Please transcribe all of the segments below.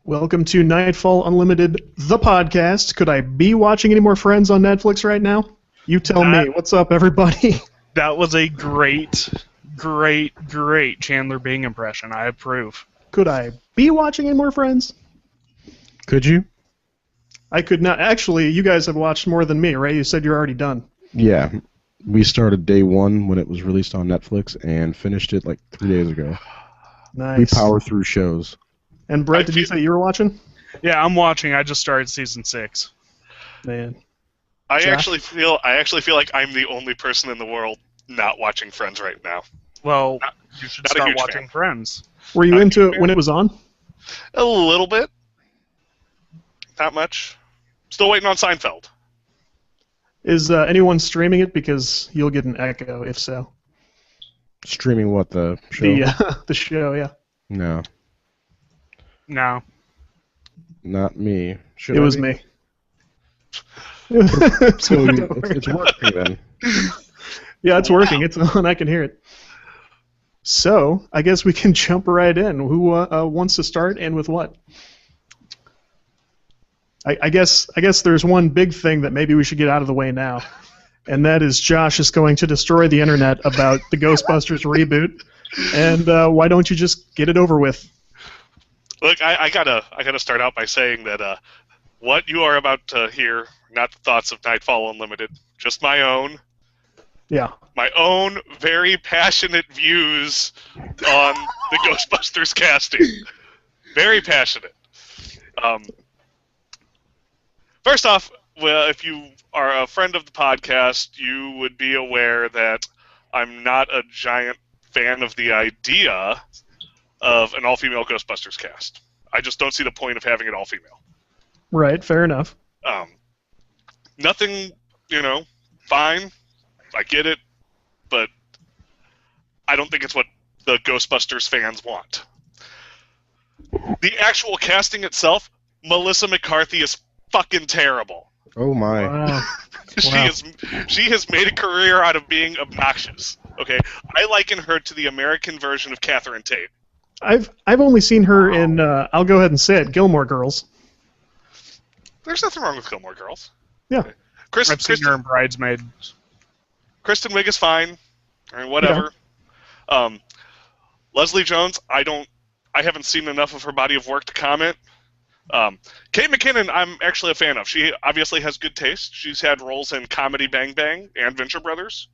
Welcome to Nightfall Unlimited, the podcast. Could I be watching any more Friends on Netflix right now? You tell me. What's up, everybody? That was a great Chandler Bing impression. I approve. Could I be watching any more Friends? Could you? I could not. Actually, you guys have watched more than me, right? You said you're already done. Yeah. We started day one when it was released on Netflix and finished it like 3 days ago. Nice. We power through shows. And Brett, did you say you were watching? Yeah, I'm watching. I just started season 6. Man. I actually feel like I'm the only person in the world not watching Friends right now. Well, you should start watching fan. Friends. Were you into it when it was on? A little bit. Not much. Still waiting on Seinfeld. Is anyone streaming it? Because you'll get an echo if so. Streaming what, the show? The show, yeah. No. No. Not me. It was me. So it's working then. Yeah, it's working. It's on. I can hear it. So, I guess we can jump right in. Who wants to start and with what? I guess there's one big thing that maybe we should get out of the way now, and that is Josh is going to destroy the internet about the Ghostbusters reboot, and why don't you just get it over with? Look, I gotta start out by saying that what you are about to hear, not the thoughts of Nightfall Unlimited, just my own. Yeah. My own very passionate views on the Ghostbusters casting. Very passionate. First off, well, if you are a friend of the podcast, you would be aware that I'm not a giant fan of the idea of an all-female Ghostbusters cast. I just don't see the point of having it all-female. Right, fair enough. Nothing, fine. I get it, but I don't think it's what the Ghostbusters fans want. The actual casting itself, Melissa McCarthy is fucking terrible. Oh my. Wow. She has made a career out of being obnoxious. Okay, I liken her to the American version of Catherine Tate. I've only seen her in I'll go ahead and say it, Gilmore Girls. There's nothing wrong with Gilmore Girls. Yeah. Okay. I've seen her in Bridesmaids. Kristen Wiig is fine. I mean, whatever. Yeah. Leslie Jones, I haven't seen enough of her body of work to comment. Kate McKinnon, I'm actually a fan of. She obviously has good taste. She's had roles in Comedy Bang Bang and Venture Brothers.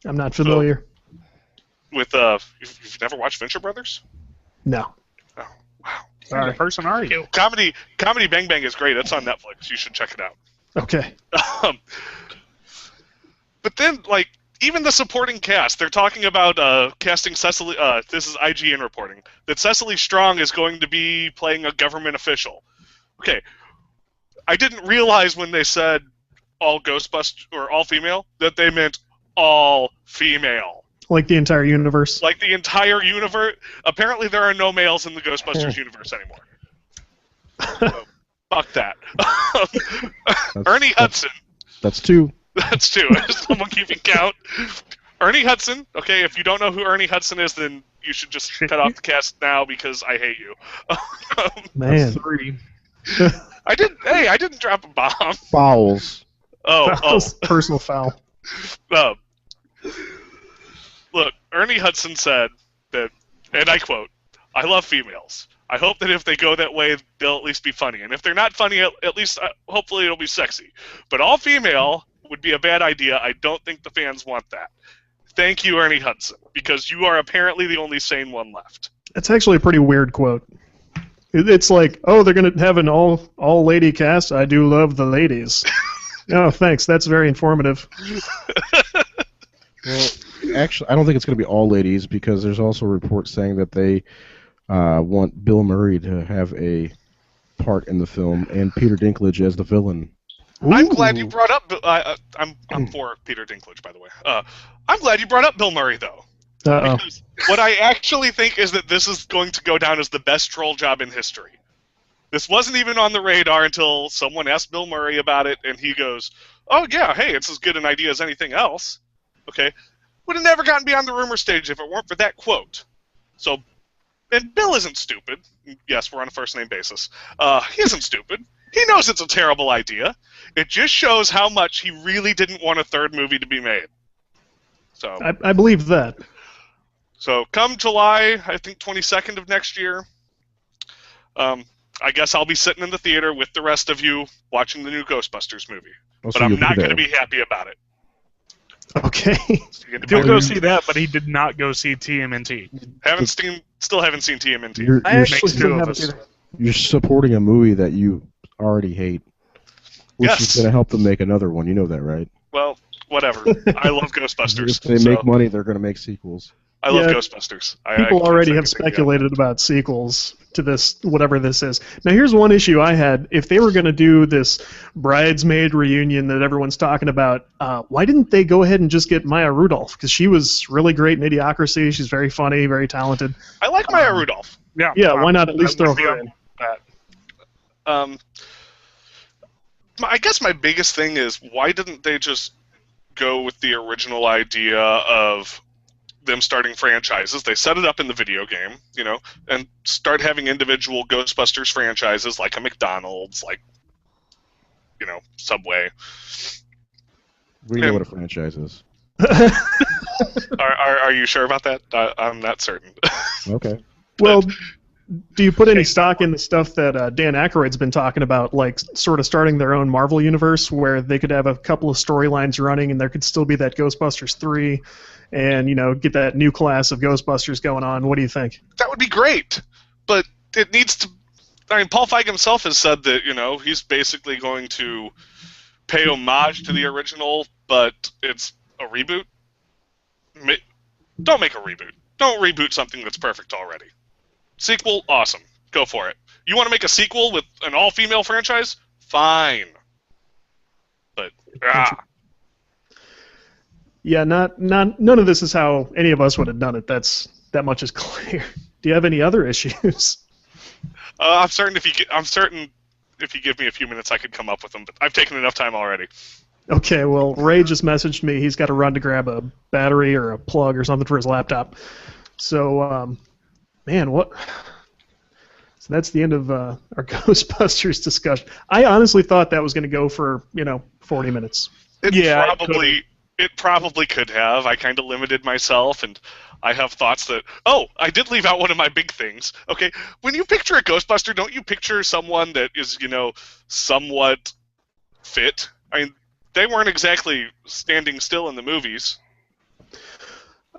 I'm not familiar. So, you've never watched Venture Brothers? No. Oh, wow. What kind of person are you? Comedy Bang Bang is great. It's on Netflix. You should check it out. Okay. But then, even the supporting cast, they're talking about casting Cecily. This is IGN reporting that Cecily Strong is going to be playing a government official. Okay, I didn't realize when they said all Ghostbusters or all female that they meant all female. Like the entire universe. Like the entire universe. Apparently, there are no males in the Ghostbusters universe anymore. So, fuck that. Ernie Hudson. That's 2. That's 2. Is someone keeping count? Ernie Hudson. Okay, if you don't know who Ernie Hudson is, then you should just cut off the cast now because I hate you. Man. That's 3. I didn't drop a bomb. Fouls. Oh. Personal foul. Look, Ernie Hudson said that, and I quote, "I love females. I hope that if they go that way, they'll at least be funny. And if they're not funny, at least hopefully it'll be sexy. But all female would be a bad idea. I don't think the fans want that. Thank you, Ernie Hudson, because you are apparently the only sane one left." That's actually a pretty weird quote. It's like, oh, they're going to have an all-lady cast? I do love the ladies. Oh, thanks. That's very informative. Well, actually, I don't think it's going to be all ladies because there's also a report saying that they want Bill Murray to have a part in the film and Peter Dinklage as the villain. Ooh. I'm glad you brought up. I'm for Peter Dinklage, by the way. I'm glad you brought up Bill Murray, though. Uh-oh. Because what I actually think is that this is going to go down as the best troll job in history. This wasn't even on the radar until someone asked Bill Murray about it, and he goes, "Oh yeah, hey, it's as good an idea as anything else." Okay, would have never gotten beyond the rumor stage if it weren't for that quote. So And Bill isn't stupid. Yes, we're on a first-name basis. He isn't stupid. He knows it's a terrible idea. It just shows how much he really didn't want a third movie to be made. So I believe that. So come July, I think 22nd of next year, I guess I'll be sitting in the theater with the rest of you watching the new Ghostbusters movie. But I'm not going to be happy about it. Okay. He'll go see that, but he did not go see TMNT. Still haven't seen TMNT. You're supporting a movie that you already hate, which is going to help them make another one. You know that, right? Well, whatever. I love Ghostbusters. If they make money, they're going to make sequels. I love Ghostbusters. People already have speculated about sequels to this, whatever this is. Now, here's one issue I had. If they were going to do this bridesmaid reunion that everyone's talking about, why didn't they go ahead and just get Maya Rudolph? Because she was really great in Idiocracy. She's very funny, very talented. I like Maya Rudolph. Yeah, why not at least throw her in? I guess my biggest thing is, why didn't they just go with the original idea of them starting franchises? They set it up in the video game, and start having individual Ghostbusters franchises like a McDonald's, like, Subway. We know what a franchise is. Are you sure about that? I'm not certain. Okay. Well, do you put any stock in the stuff that Dan Aykroyd's been talking about, like sort of starting their own Marvel universe where they could have a couple of storylines running and there could still be that Ghostbusters 3 and, get that new class of Ghostbusters going on? What do you think? That would be great, but it needs to... I mean, Paul Feig himself has said that, he's basically going to pay homage to the original, but it's a reboot. Don't make a reboot. Don't reboot something that's perfect already. Sequel, awesome. Go for it. You want to make a sequel with an all-female franchise? Fine. But, Yeah, none of this is how any of us would have done it. That much is clear. Do you have any other issues? I'm certain if you give me a few minutes, I could come up with them. But I've taken enough time already. Okay, well, Ray just messaged me. He's got to run to grab a battery or a plug or something for his laptop. So, man, what? So that's the end of our Ghostbusters discussion. I honestly thought that was going to go for 40 minutes. It probably could have. I kind of limited myself, and I have thoughts that... Oh, I did leave out one of my big things. Okay, when you picture a Ghostbuster, don't you picture someone that is, somewhat fit? I mean, they weren't exactly standing still in the movies.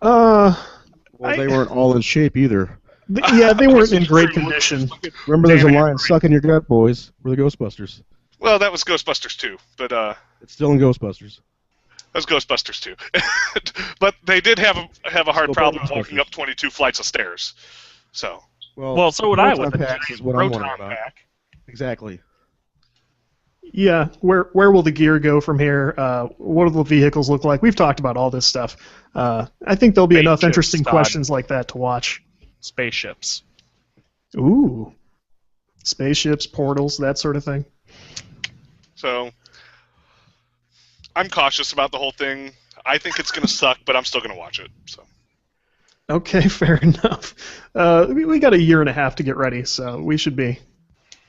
Well, they weren't all in shape either. Yeah, they weren't in great condition. Remember, there's a line, "Suck in your gut, boys." We're the Ghostbusters. Well, that was Ghostbusters 2, but... It's still in Ghostbusters. That was Ghostbusters 2. But they did have a hard problem walking up 22 flights of stairs. So. Well, so would I with the packs is what I'm wondering about. Exactly. Yeah, where will the gear go from here? What do the vehicles look like? We've talked about all this stuff. I think there'll be enough interesting questions like that to watch. Spaceships. Ooh. Spaceships, portals, that sort of thing. So, I'm cautious about the whole thing. I think it's going to suck, but I'm still going to watch it. So. Okay, fair enough. We got a year and a half to get ready, so we should be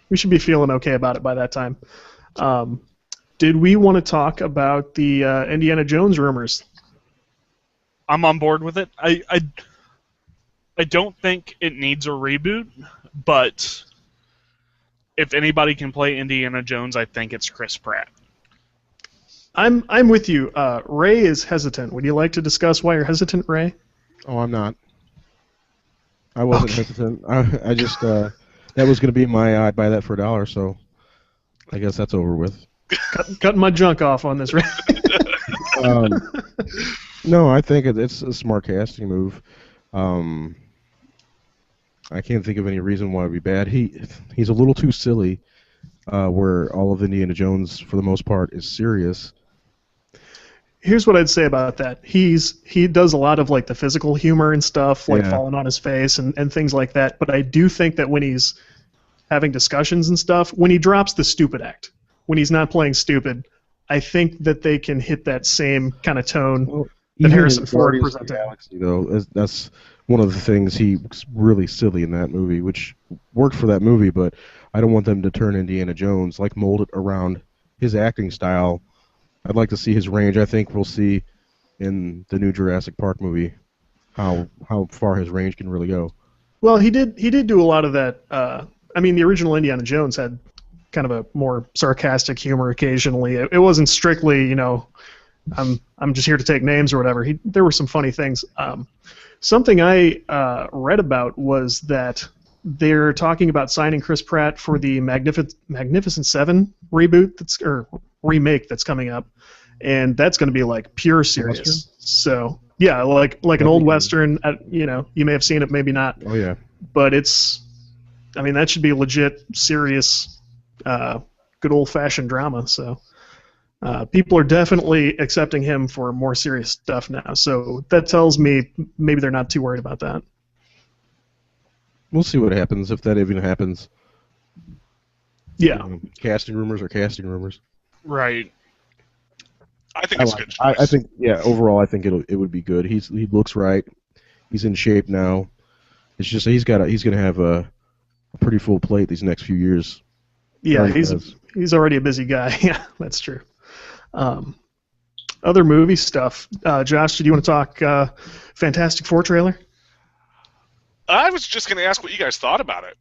feeling okay about it by that time. Did we want to talk about the Indiana Jones rumors? I'm on board with it. I don't think it needs a reboot, but if anybody can play Indiana Jones, I think it's Chris Pratt. I'm with you. Ray is hesitant. Would you like to discuss why you're hesitant, Ray? Oh, I'm not. I wasn't hesitant. I just that was going to be my I'd buy that for $1, so I guess that's over with. Cutting my junk off on this, Ray. No, I think it's a smart casting move. I can't think of any reason why it would be bad. He's a little too silly, where all of Indiana Jones, for the most part, is serious. Here's what I'd say about that. He does a lot of like the physical humor and stuff, like falling on his face and things like that. But I do think that when he's having discussions and stuff, when he drops the stupid act, when he's not playing stupid, I think that they can hit that same kind of tone Even Harrison in Ford Guardians of the presented. Galaxy, though, that's one of the things he was really silly in that movie, which worked for that movie. But I don't want them to turn Indiana Jones, like mold it around his acting style. I'd like to see his range. I think we'll see in the new Jurassic Park movie how far his range can really go. Well, he did do a lot of that. I mean, the original Indiana Jones had kind of a more sarcastic humor occasionally. It wasn't strictly, I'm just here to take names or whatever. There were some funny things. Something I read about was that they're talking about signing Chris Pratt for the Magnificent Seven reboot or remake that's coming up, and that's going to be like pure serious. Western? So yeah, like an old western. You may have seen it, maybe not. Oh yeah. But I mean, that should be legit, serious, good old-fashioned drama. So people are definitely accepting him for more serious stuff now. So that tells me maybe they're not too worried about that. We'll see what happens, if that even happens. Yeah. Casting rumors are casting rumors. Right. I think it's a good choice. I think, yeah, overall, I think it would be good. He looks right. He's in shape now. It's just he's going to have a pretty full plate these next few years. Yeah, he's already a busy guy. Yeah, that's true. Other movie stuff. Josh, did you want to talk Fantastic Four trailer? I was just going to ask what you guys thought about it.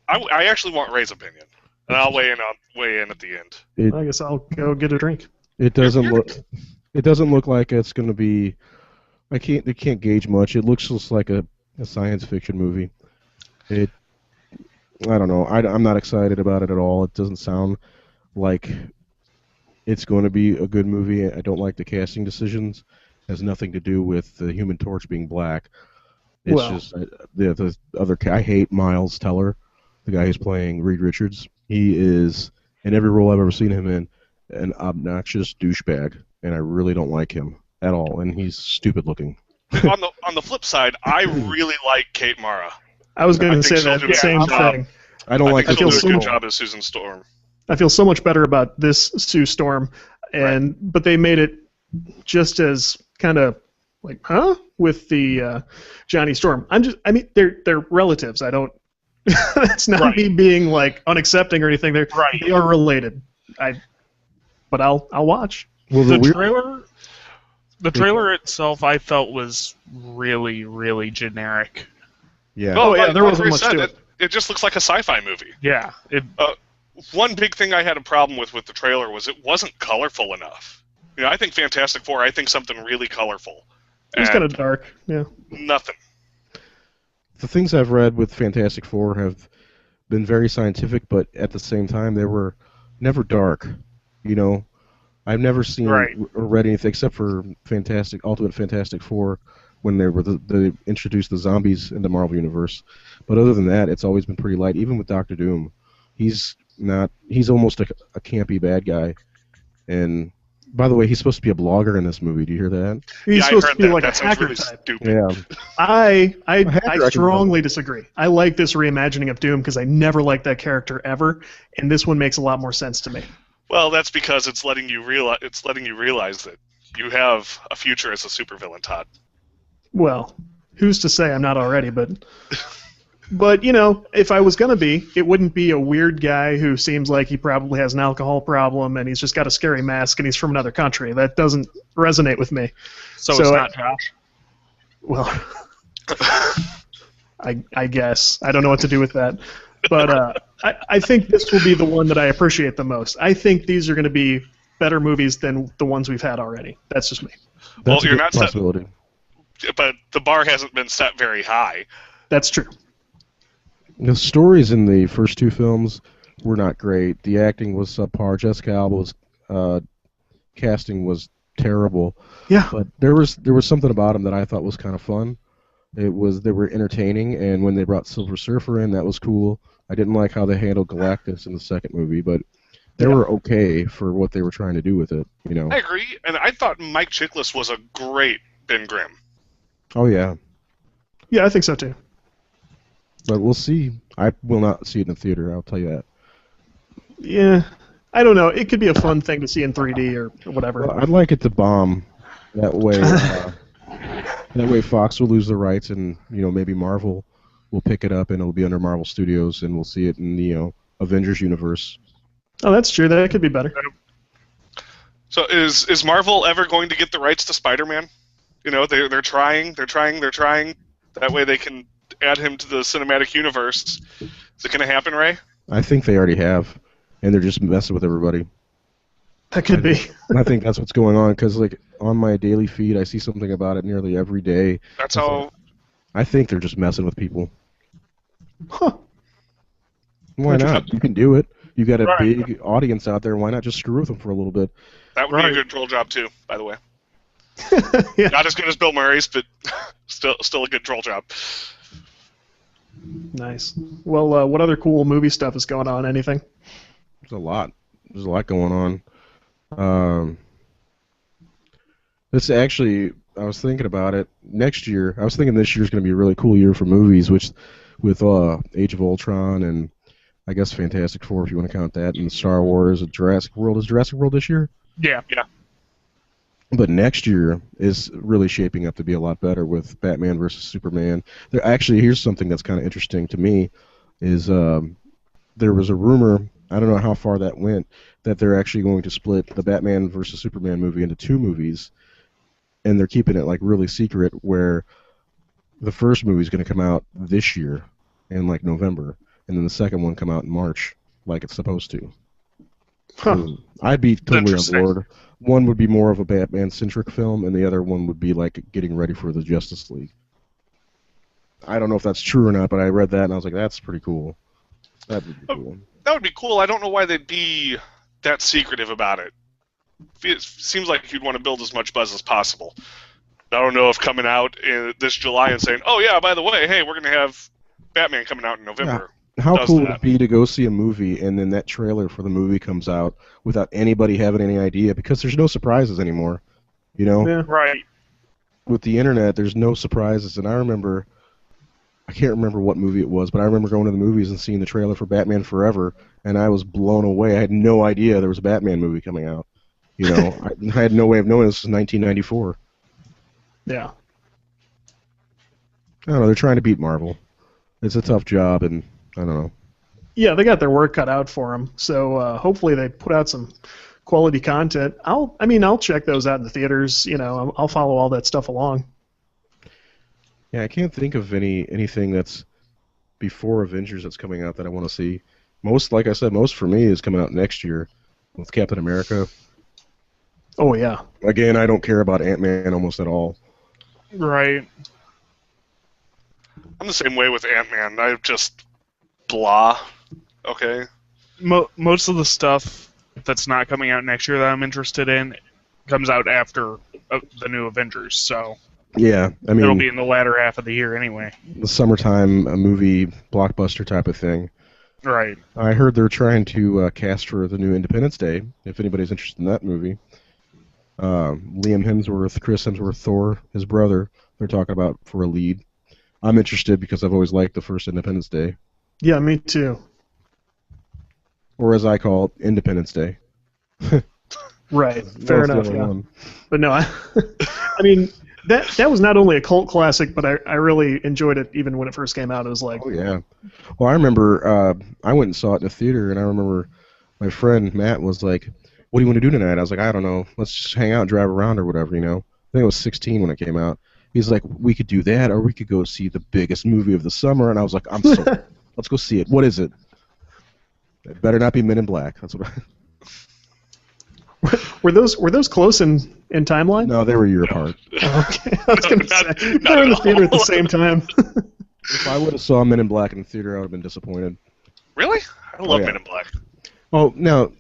I actually want Ray's opinion, and I'll weigh in at the end. I guess I'll go get a drink. It doesn't look like it's going to be. They can't gauge much. It looks just like a science fiction movie. I don't know. I'm not excited about it at all. It doesn't sound like it's going to be a good movie. I don't like the casting decisions. It has nothing to do with the Human Torch being black. It's just the other. I hate Miles Teller, the guy who's playing Reed Richards. He is, in every role I've ever seen him in, an obnoxious douchebag, and I really don't like him at all. And he's stupid looking. On the flip side, I really like Kate Mara. I was going to say she'll that do a same good job. thing. I don't like. She'll do a so good much- job as Susan Storm. I feel so much better about this Sue Storm, but they made it just as kind of like, huh, with the Johnny Storm. I mean, they're relatives. I don't. That's not me being like unaccepting or anything. They are related. But I'll watch. Well, The trailer itself, I felt, was really, really generic. Yeah. Oh, yeah, there like wasn't Ray much said, to it. It just looks like a sci-fi movie. Yeah. One big thing I had a problem with the trailer was it wasn't colorful enough. I think Fantastic Four, I think something really colorful. It was kind of dark. Yeah. Nothing. The things I've read with Fantastic Four have been very scientific, but at the same time, they were never dark. I've never seen or read anything except for Ultimate Fantastic Four when they introduced the zombies in the Marvel Universe. But other than that, it's always been pretty light. Even with Doctor Doom, he's almost a campy bad guy. And by the way, he's supposed to be a blogger in this movie. Do you hear that? He's supposed to be like a That sounds hacker really type. stupid. Yeah. I can strongly disagree. I like this reimagining of Doom because I never liked that character ever, and this one makes a lot more sense to me. Well, that's because it's letting you realize that you have a future as a supervillain, Todd. Well, who's to say I'm not already? But if I was gonna be, it wouldn't be a weird guy who seems like he probably has an alcohol problem and he's just got a scary mask and he's from another country. That doesn't resonate with me. So it's not Josh? Well, I guess I don't know what to do with that, but I think this will be the one that I appreciate the most. I think these are going to be better movies than the ones we've had already. That's just me. That's You're a good not possibility. But the bar hasn't been set very high. That's true. The stories in the first two films were not great. The acting was subpar. Jessica Alba's casting was terrible. Yeah. But there was something about them that I thought was kind of fun. They were entertaining, and when they brought Silver Surfer in, that was cool. I didn't like how they handled Galactus in the second movie, but they were okay for what they were trying to do with it. I agree, and I thought Mike Chiklis was a great Ben Grimm. Oh yeah. Yeah, I think so too. But we'll see. I will not see it in the theater, I'll tell you that. Yeah. I don't know. It could be a fun thing to see in 3D or whatever. Well, I'd like it to bomb That way, Fox will lose the rights, and maybe Marvel will pick it up, and it'll be under Marvel Studios, and we'll see it in the Avengers universe. Oh, that's true. That could be better. So is Marvel ever going to get the rights to Spider-Man? They're trying. That way they can add him to the cinematic universe. Is it going to happen, Ray? I think they already have, and they're just messing with everybody. That could be. I think that's what's going on, because on my daily feed, I see something about it nearly every day. That's how. I think they're just messing with people. Huh. Why not? You can do it. You got a Right. big audience out there. Why not just screw with them for a little bit? That would be a good troll job too, by the way. Yeah. Not as good as Bill Murray's, but still a good troll job. Nice. Well, what other cool movie stuff is going on? Anything? There's a lot. There's a lot going on. This actually, I was thinking about it. Next year, I was thinking this year's going to be a really cool year for movies, with Age of Ultron and I guess Fantastic Four, if you want to count that, and Star Wars and Jurassic World. Is Jurassic World this year? Yeah. But next year is really shaping up to be a lot better with Batman versus Superman. Here's something that's kind of interesting to me, is there was a rumor, I don't know how far that went, that they're actually going to split the Batman versus Superman movie into 2 movies, and they're keeping it really secret, where the first movie is going to come out this year in November, and then the second one come out in March, like it's supposed to. Huh. I'd be totally on Interesting. board. One would be more of a Batman-centric film, and the other one would be getting ready for the Justice League. I don't know if that's true or not, but I read that and I was like, that's pretty cool. That would be cool. That would be cool. I don't know why they'd be that secretive about it. It seems like you'd want to build as much buzz as possible. I don't know if coming out this July and saying, oh yeah, by the way, hey, we're going to have Batman coming out in November. How does cool would that. it be to go see a movie and then that trailer for the movie comes out without anybody having any idea, because there's no surprises anymore. Yeah. Right. With the internet, there's no surprises, and I can't remember what movie it was, but I remember going to the movies and seeing the trailer for Batman Forever, and I was blown away. I had no idea there was a Batman movie coming out. I had no way of knowing this was 1994. Yeah. I don't know, they're trying to beat Marvel. It's a tough job, and I don't know. Yeah, they got their work cut out for them. So hopefully they put out some quality content. I'll check those out in the theaters. I'll follow all that stuff along. Yeah, I can't think of anything that's before Avengers that's coming out that I want to see. Like I said, most for me is coming out next year with Captain America. Oh yeah. Again, I don't care about Ant-Man almost at all. Right. I'm the same way with Ant-Man. I just blah. Okay. Most of the stuff that's not coming out next year that I'm interested in comes out after the new Avengers, so Yeah, I mean, it'll be in the latter half of the year anyway. the summertime movie blockbuster type of thing. Right. I heard they're trying to cast for the new Independence Day, if anybody's interested in that movie. Liam Hemsworth, Chris Hemsworth, Thor, his brother, they're talking about for a lead. I'm interested because I've always liked the first Independence Day. Yeah, me too. Or as I call it, Independence Day. Right. That Fair was the enough. only Yeah. one. But no, I mean that was not only a cult classic, but I really enjoyed it even when it first came out. It was like, Oh, yeah. Well, I remember I went and saw it in the theater, and I remember my friend Matt was like, what do you want to do tonight? I was like, I don't know. Let's just hang out and drive around or whatever, I think I was 16 when it came out. He's like, we could do that, or we could go see the biggest movie of the summer. And I was like, I'm sold. Let's go see it. What is it? It better not be Men in Black. That's what were those close in timeline? No, they were a year apart. Okay, I was gonna Not- say not they're in the at theater at the all. same time. If I would have saw Men in Black in the theater, I would have been disappointed. Really? I love yeah. Men in Black. Oh, now,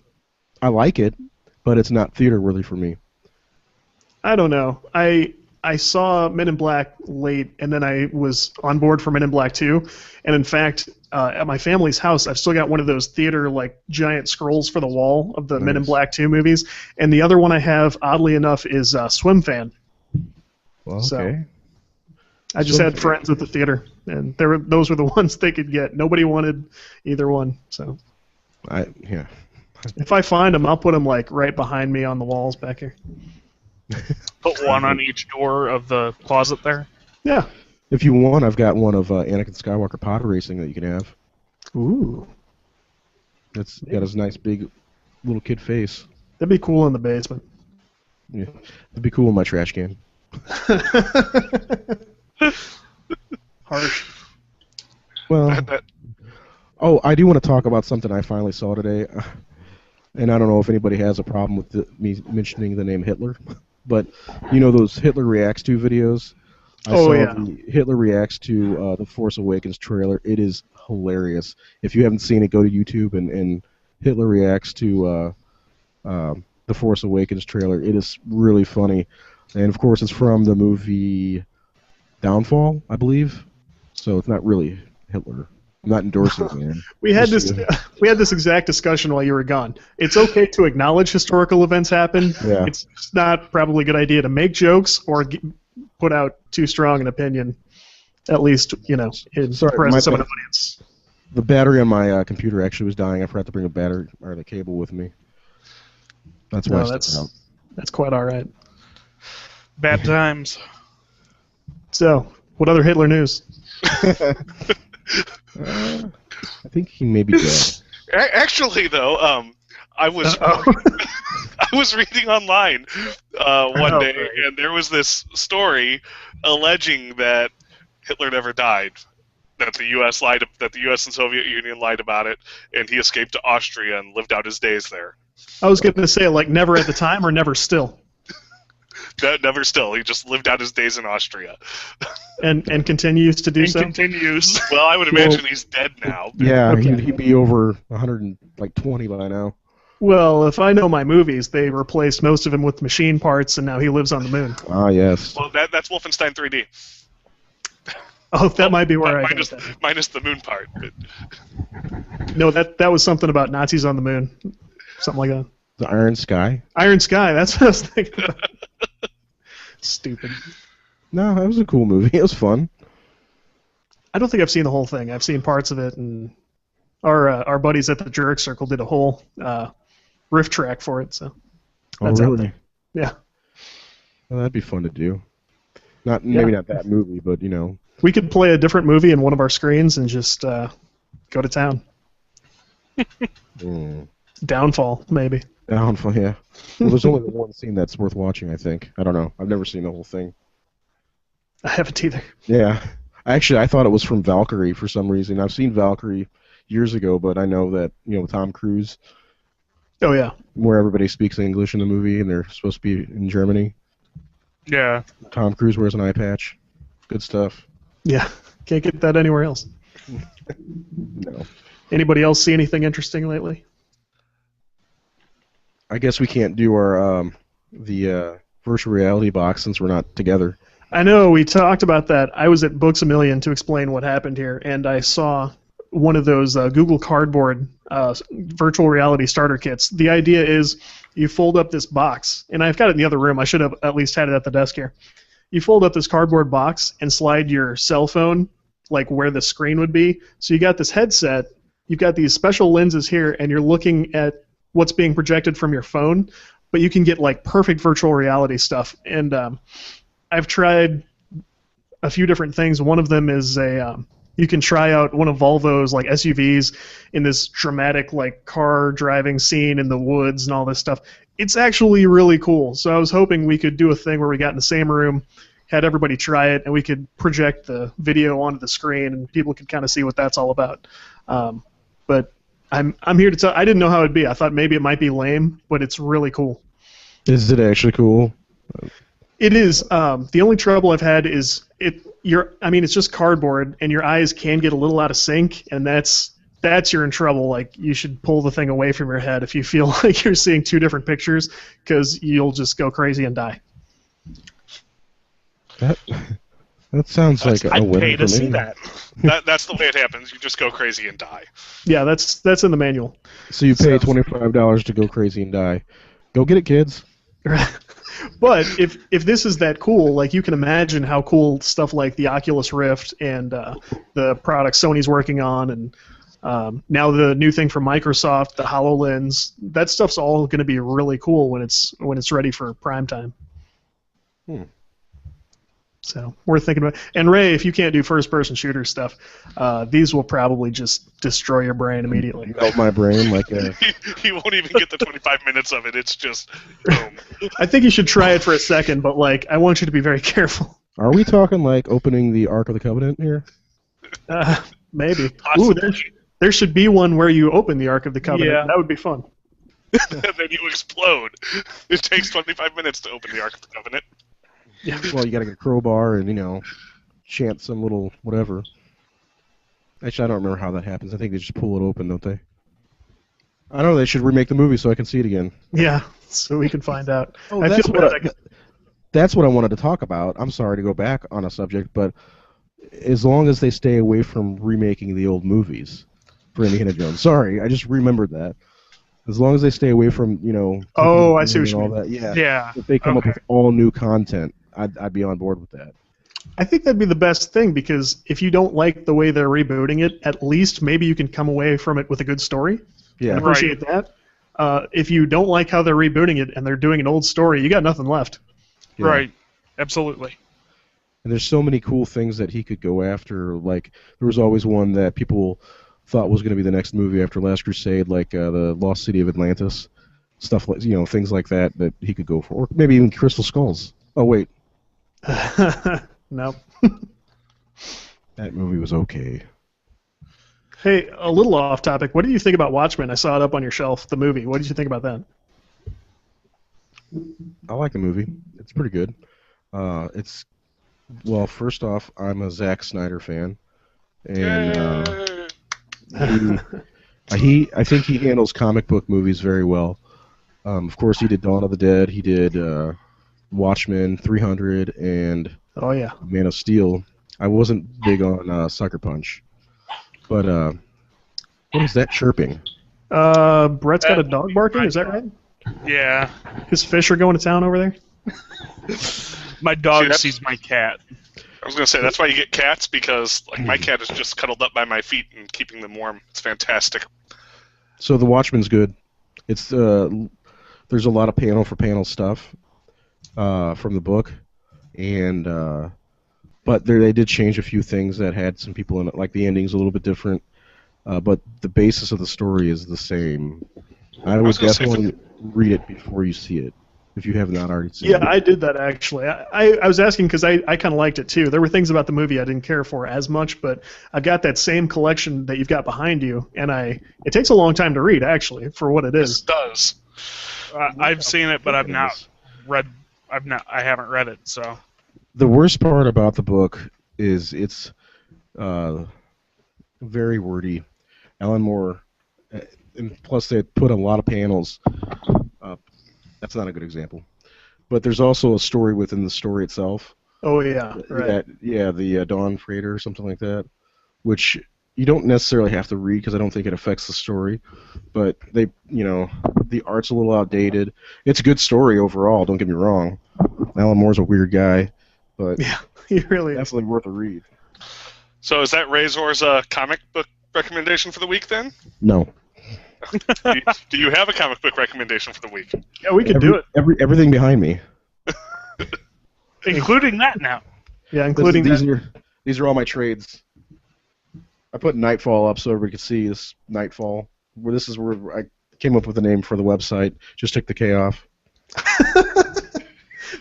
I like it, but it's not theater worthy for me. I don't know. I saw Men in Black late, and then I was on board for Men in Black 2. And in fact, at my family's house, I've still got one of those theater giant scrolls for the wall of the Men in Nice. Black 2 movies. And the other one I have, oddly enough, is Swim Fan. Well, So- okay. I just Swim had Fan. friends at the theater, and those were the ones they could get. Nobody wanted either one. So Yeah. if I find them, I'll put them right behind me on the walls back here. Put one on each door of the closet there. Yeah. If you want, I've got one of Anakin Skywalker pod racing that you can have. Ooh. It's got his nice big little kid face. That'd be cool in the basement. Yeah, it'd be cool in my trash can. Harsh. Well, oh, I do want to talk about something I finally saw today, and I don't know if anybody has a problem with me mentioning the name Hitler, but you know those Hitler Reacts to videos? I saw the Hitler Reacts to the Force Awakens trailer. It is hilarious. If you haven't seen it, go to YouTube and Hitler Reacts to the Force Awakens trailer. It is really funny, and of course it's from the movie Downfall, I believe. So it's not really Hitler. I'm not endorsing it, man. We had this exact discussion while you were gone. It's okay to acknowledge historical events happen. Yeah. It's just not probably a good idea to make jokes or put out too strong an opinion. At least, in presence of an audience. The battery on my computer actually was dying. I forgot to bring a battery or the cable with me. That's why that's quite all right. Bad times. So, what other Hitler news? I think he may be dead. Actually, though, I was I was reading online one day, and there was this story alleging that Hitler never died, that the U.S. that the U.S. and Soviet Union lied about it, and he escaped to Austria and lived out his days there. I was going to say, like, never at the time or never still. Never still. He just lived out his days in Austria. And continues to do so? Continues. Well, I would imagine he's dead now. Yeah, Okay. he'd be over 120 by now. Well, if I know my movies, they replaced most of him with machine parts, and now he lives on the moon. Ah, yes. Well, that's Wolfenstein 3D. Oh, that might be where I got that. Minus the moon part. No, that was something about Nazis on the moon. Something like that. The Iron Sky? Iron Sky, that's what I was thinking about. Stupid. No, that was a cool movie. It was fun. I don't think I've seen the whole thing. I've seen parts of it, and our buddies at the Jerk Circle did a whole riff track for it. So that's out there. Yeah. Well, that'd be fun to do. Maybe not that movie, but We could play a different movie in one of our screens and just go to town. Downfall, maybe. Downfall, yeah. Well, there's only the one scene that's worth watching, I think. I don't know. I've never seen the whole thing. I haven't either. Yeah. Actually, I thought it was from Valkyrie for some reason. I've seen Valkyrie years ago, but I know that, Tom Cruise, Oh, yeah. where everybody speaks English in the movie, and they're supposed to be in Germany. Yeah. Tom Cruise wears an eye patch. Good stuff. Yeah. Can't get that anywhere else. No. Anybody else see anything interesting lately? I guess we can't do our the virtual reality box since we're not together. I know, we talked about that. I was at Books A Million to explain what happened here, and I saw one of those Google Cardboard virtual reality starter kits. The idea is you fold up this box, and I've got it in the other room. I should have at least had it at the desk here. You fold up this cardboard box and slide your cell phone like where the screen would be. So you got this headset, you've got these special lenses here, and you're looking at what's being projected from your phone, but you can get like perfect virtual reality stuff. And I've tried a few different things. One of them is you can try out one of Volvo's like SUVs in this dramatic like car driving scene in the woods and all this stuff. It's actually really cool. So I was hoping we could do a thing where we got in the same room, had everybody try it, and we could project the video onto the screen and people could kind of see what that's all about. But I'm here to tell. I didn't know how it'd be. I thought maybe it might be lame, but it's really cool. Is it actually cool? It is. The only trouble I've had is it's just cardboard, and your eyes can get a little out of sync, and that's you're in trouble. Like, you should pull the thing away from your head if you feel like you're seeing two different pictures, because you'll just go crazy and die. That sounds like a I'd win pay for to see me. that. That's the way it happens. You just go crazy and die. Yeah, that's in the manual. So you pay $25 to go crazy and die. Go get it, kids. But if this is that cool, like, you can imagine how cool stuff like the Oculus Rift and the product Sony's working on, and now the new thing from Microsoft, the HoloLens, that stuff's all going to be really cool when it's ready for prime time. Hmm. So we're thinking about. And Ray, if you can't do first-person shooter stuff, these will probably just destroy your brain immediately. Melt my brain like a. He won't even get the 25 minutes of it. It's just boom. I think you should try it for a second, but like, I want you to be very careful. Are we talking like opening the Ark of the Covenant here? Maybe. Possibly. Ooh, there should be one where you open the Ark of the Covenant. Yeah. That would be fun. And then you explode. It takes 25 minutes to open the Ark of the Covenant. Yeah. Well, you got to get a crowbar and chant some little whatever. Actually, I don't remember how that happens. I think they just pull it open, don't they? I don't know. They should remake the movie so I can see it again. Yeah, so we can find out. Oh, I that's feel what bad. that's what I wanted to talk about. I'm sorry to go back on a subject, but as long as they stay away from remaking the old movies for Indiana Jones. Sorry, I just remembered that. As long as they stay away from, Oh, I see what you all mean. that. Yeah. Yeah. If they come up with all new content, I'd be on board with that. I think that'd be the best thing, because if you don't like the way they're rebooting it, at least maybe you can come away from it with a good story. Yeah. And appreciate that. If you don't like how they're rebooting it and they're doing an old story, you got nothing left. Yeah. Right. Absolutely. And there's so many cool things that he could go after. Like, there was always one that people thought was going to be the next movie after Last Crusade, like the Lost City of Atlantis. Stuff like, things like that he could go for. Or maybe even Crystal Skulls. Oh, wait. No. That movie was okay. Hey, a little off topic. What do you think about Watchmen? I saw it up on your shelf, the movie. What did you think about that? I like the movie. It's pretty good. Well, first off, I'm a Zack Snyder fan. And I think he handles comic book movies very well. Of course, he did Dawn of the Dead. He did Watchmen, 300, and Oh, yeah. Man of Steel. I wasn't big on Sucker Punch. But what is that chirping? Brett's got a dog barking, is that right? Yeah. His fish are going to town over there? My dog that's- sees my cat. I was gonna say that's why you get cats, because like my cat is just cuddled up by my feet and keeping them warm. It's fantastic. So The Watchmen's good. It's there's a lot of panel for panel stuff from the book, and but they did change a few things that had some people in it. Like the ending's a little bit different, but the basis of the story is the same. I would was gonna say, definitely read it before you see it, if you have not already seen it. Yeah, I did that actually. I was asking because I kind of liked it too. There were things about the movie I didn't care for as much, but I've got that same collection that you've got behind you, and it takes a long time to read actually for what it It is. does. I've seen it, but I haven't read it, so. The worst part about the book is it's very wordy. Alan Moore, and plus they put a lot of panels up. That's not a good example. But there's also a story within the story itself. Oh yeah, right. The Dawn Freighter or something like that, which you don't necessarily have to read because I don't think it affects the story. But the art's a little outdated. It's a good story overall. Don't get me wrong. Alan Moore's a weird guy, but Yeah, he really is. definitely worth a read. So is that Razor's comic book recommendation for the week then? No. Do you have a comic book recommendation for the week? Yeah, we could do it. Everything behind me. Including that now. Yeah, including These are all my trades. I put Nightfall up so everybody could see this Nightfall. This is where I came up with the name for the website. Just took the K off.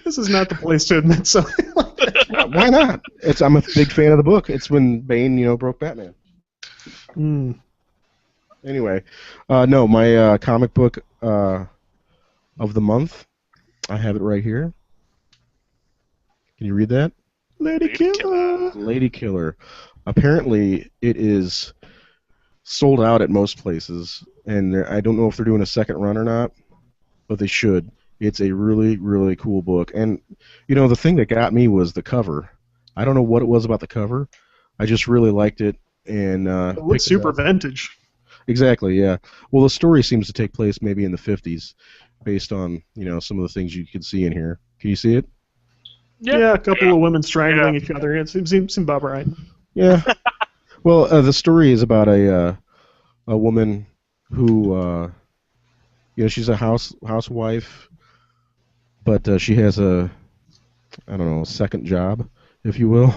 This is not the place to admit something like that. Why not? I'm a big fan of the book. It's when Bane, broke Batman. Anyway, no, my comic book of the month. I have it right here. Can you read that? Lady Killer. Lady Killer. Apparently, it is sold out at most places, and I don't know if they're doing a second run or not, but they should. It's a really, really cool book. And, the thing that got me was the cover. I don't know what it was about the cover. I just really liked it. And It looks super vintage. Exactly, yeah. Well, the story seems to take place maybe in the 50s, based on, some of the things you can see in here. Can you see it? Yeah, a couple of women strangling each other. It seems about right. Yeah. Well, the story is about a woman who, she's a housewife, but she has a I don't know, second job, if you will.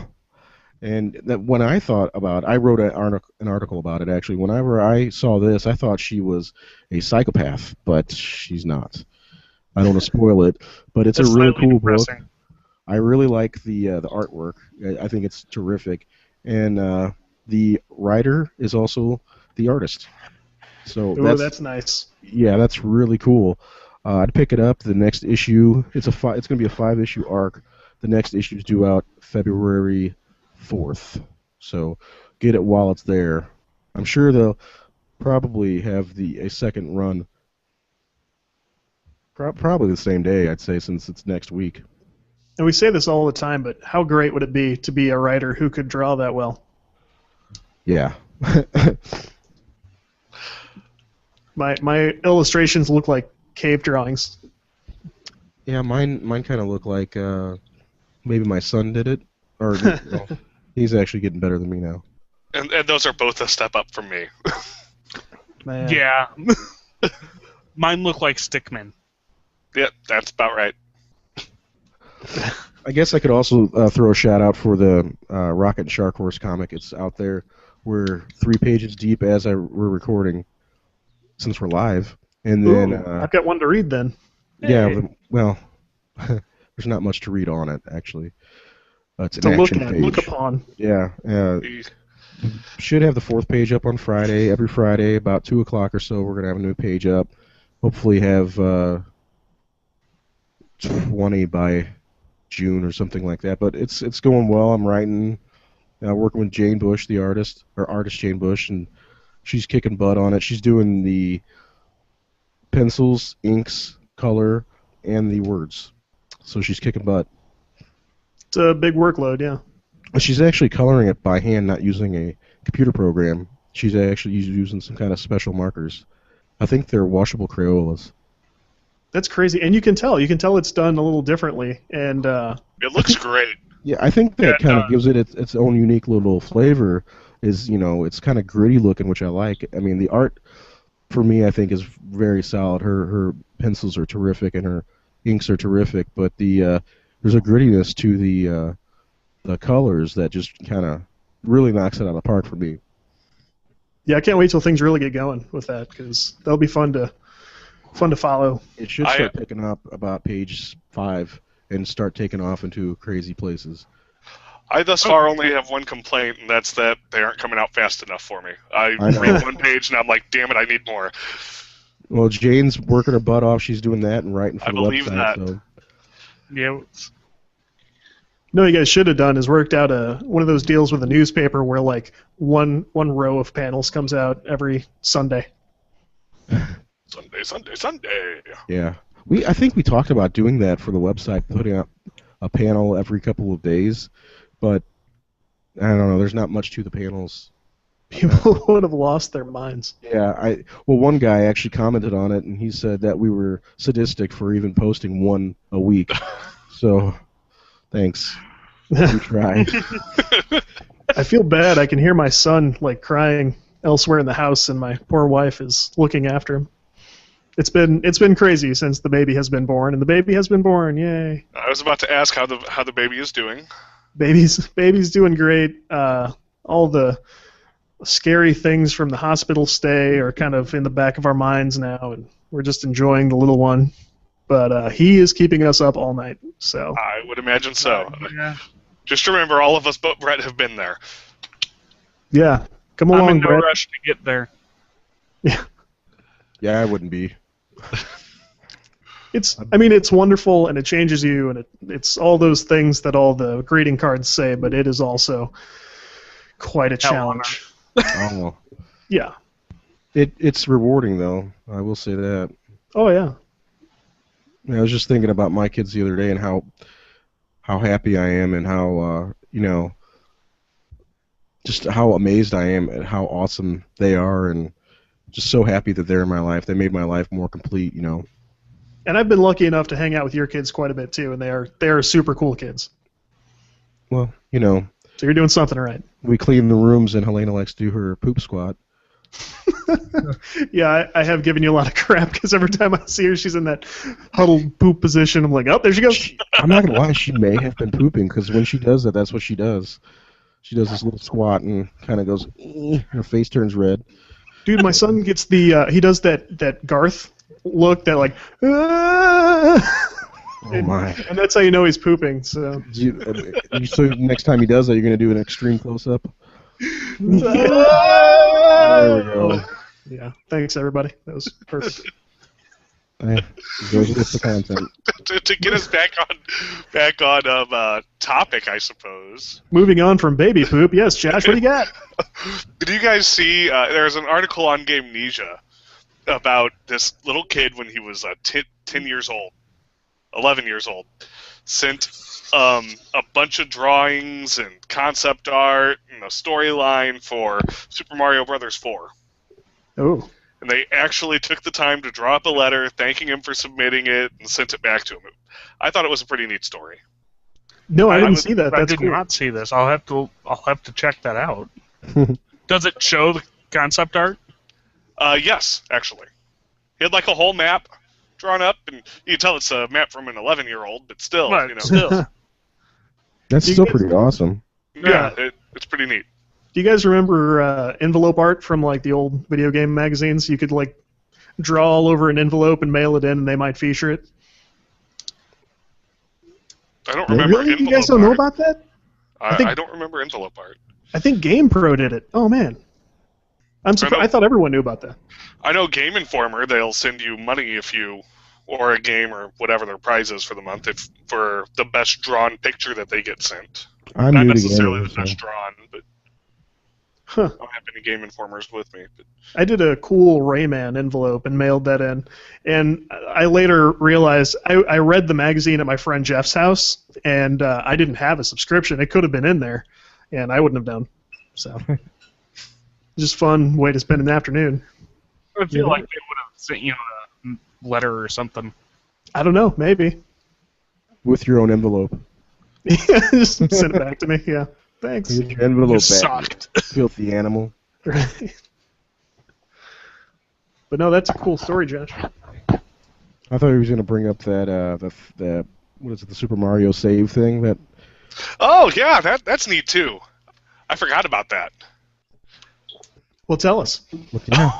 And that when I thought about, I wrote an article about it actually. Whenever I saw this, I thought she was a psychopath, but she's not. I don't want to spoil it, but it's That's a really slightly cool book. depressing. I really like the artwork. I think it's terrific, and the writer is also the artist. So Ooh, that's nice. yeah, that's really cool. I'd pick it up. The next issue, it's going to be a 5-issue arc. The next issue is due out February 4th. So get it while it's there. I'm sure they'll probably have a second run. Probably the same day, I'd say, since it's next week. And we say this all the time, but how great would it be to be a writer who could draw that well? Yeah. My illustrations look like cave drawings. Yeah, mine kind of look like maybe my son did it, or well, he's actually getting better than me now. And those are both a step up from me. Man. Yeah. Mine look like stickmen. Yeah, that's about right. I guess I could also throw a shout out for the Rocket and Shark Horse comic. It's out there. We're 3 pages deep as we're recording, since we're live, and then Ooh, I've got one to read then. yeah, Hey. well, there's not much to read on it actually. It's an To look action at, page. look upon. Yeah, should have the 4th page up on Friday. Every Friday, about 2 o'clock or so, we're gonna have a new page up. Hopefully, have 20 by June or something like that. But it's going well. I'm writing, working with Jane Bush, the artist Jane Bush, and she's kicking butt on it. She's doing the pencils, inks, color, and the words. So she's kicking butt. It's a big workload, yeah. She's actually coloring it by hand, not using a computer program. She's actually using some kind of special markers. I think they're washable Crayolas. That's crazy, and you can tell it's done a little differently, and It looks great. Yeah, I think that Yeah, kind of gives it its own unique little flavor. It's kind of gritty looking, which I like. I mean, the art for me, I think, is very solid. Her pencils are terrific, and her inks are terrific. But there's a grittiness to the colors that just kind of really knocks it out of the park for me. yeah, I can't wait till things really get going with that because that'll be fun to follow. It should start picking up about page 5 and start taking off into crazy places. I thus far only have one complaint, and that's that they aren't coming out fast enough for me. I know. read one page, and I'm like, damn it, I need more. Well, Jane's working her butt off. She's doing that and writing for I the believe website. that. So. Yeah. No, you guys should have done is worked out one of those deals with a newspaper where like one row of panels comes out every Sunday. Sunday. Yeah, I think we talked about doing that for the website, putting up a panel every couple of days, but I don't know. There's not much to the panels. People would have lost their minds. Yeah, one guy actually commented on it, and he said that we were sadistic for even posting one a week. So, thanks. We tried. I feel bad. I can hear my son like crying elsewhere in the house, and my poor wife is looking after him. It's been crazy since the baby has been born, and the baby has been born. Yay! I was about to ask how the baby is doing. Baby's doing great. All the scary things from the hospital stay are kind of in the back of our minds now, and we're just enjoying the little one. But he is keeping us up all night. So I would imagine so. Yeah. Just remember, all of us but Brett have been there. yeah, come I'm along, in no Brett. rush to get there. Yeah. Yeah, I wouldn't be. It's wonderful and it changes you and it's all those things that all the greeting cards say, but it is also quite a challenge. Oh, Yeah. it's rewarding though. I will say that. Oh yeah. I was just thinking about my kids the other day and how happy I am and how just how amazed I am at how awesome they are and just so happy that they're in my life. They made my life more complete, And I've been lucky enough to hang out with your kids quite a bit too, and they are super cool kids. Well, So you're doing something right. we clean the rooms and Helena likes to do her poop squat. Yeah, I have given you a lot of crap because every time I see her, she's in that huddled poop position. I'm like, oh, there she goes. I'm not gonna lie, she may have been pooping because when she does that, that's what she does. She does this little squat and kind of goes. Her face turns red. Dude, my son gets the he does that Garth look, that like Oh my! and that's how you know he's pooping. So So next time he does that, you're gonna do an extreme close-up. There we go. Yeah, thanks everybody. That was perfect. Goes with the content. to get us back on topic, I suppose. Moving on from baby poop, yes, Josh, what do you got? Did you guys see? There's an article on Gamenesia about this little kid when he was 10 years old, 11 years old, sent a bunch of drawings and concept art and a storyline for Super Mario Brothers 4. Oh. And they actually took the time to draw up a letter thanking him for submitting it and sent it back to him. I thought it was a pretty neat story. No, I didn't see that. I That's did cool. not see this. I'll have to check that out. Does it show the concept art? Yes, actually. He had like a whole map drawn up, and you can tell it's a map from an 11-year-old, but still, But you know. still. That's still pretty awesome. Yeah, it's pretty neat. Do you guys remember envelope art from like the old video game magazines? You could like draw all over an envelope and mail it in, and they might feature it. I don't remember Really? envelope You guys don't know art. about that? I don't remember envelope art. I think GamePro did it. Oh man, I'm surprised. I thought everyone knew about that. I know Game Informer, they'll send you money if you, or a game or whatever their prize is for the month, for the best drawn picture that they get sent. I'm Not new to necessarily gaming, the so. best drawn, but Huh. I don't have any Game Informers with me. But I did a cool Rayman envelope and mailed that in. And I later realized I read the magazine at my friend Jeff's house, and I didn't have a subscription. It could have been in there, and I wouldn't have known. So, just fun way to spend an afternoon. I feel like they would have sent you a letter or something. I don't know, maybe. With your own envelope. Yeah, just send it back to me. Yeah, thanks. Here's your envelope You back. sucked. Filthy animal. Right. But no, that's a cool story, Josh. I thought he was going to bring up that the what is it, the Super Mario save thing that. oh yeah, that's neat too. I forgot about that. Well, tell us. Look, yeah,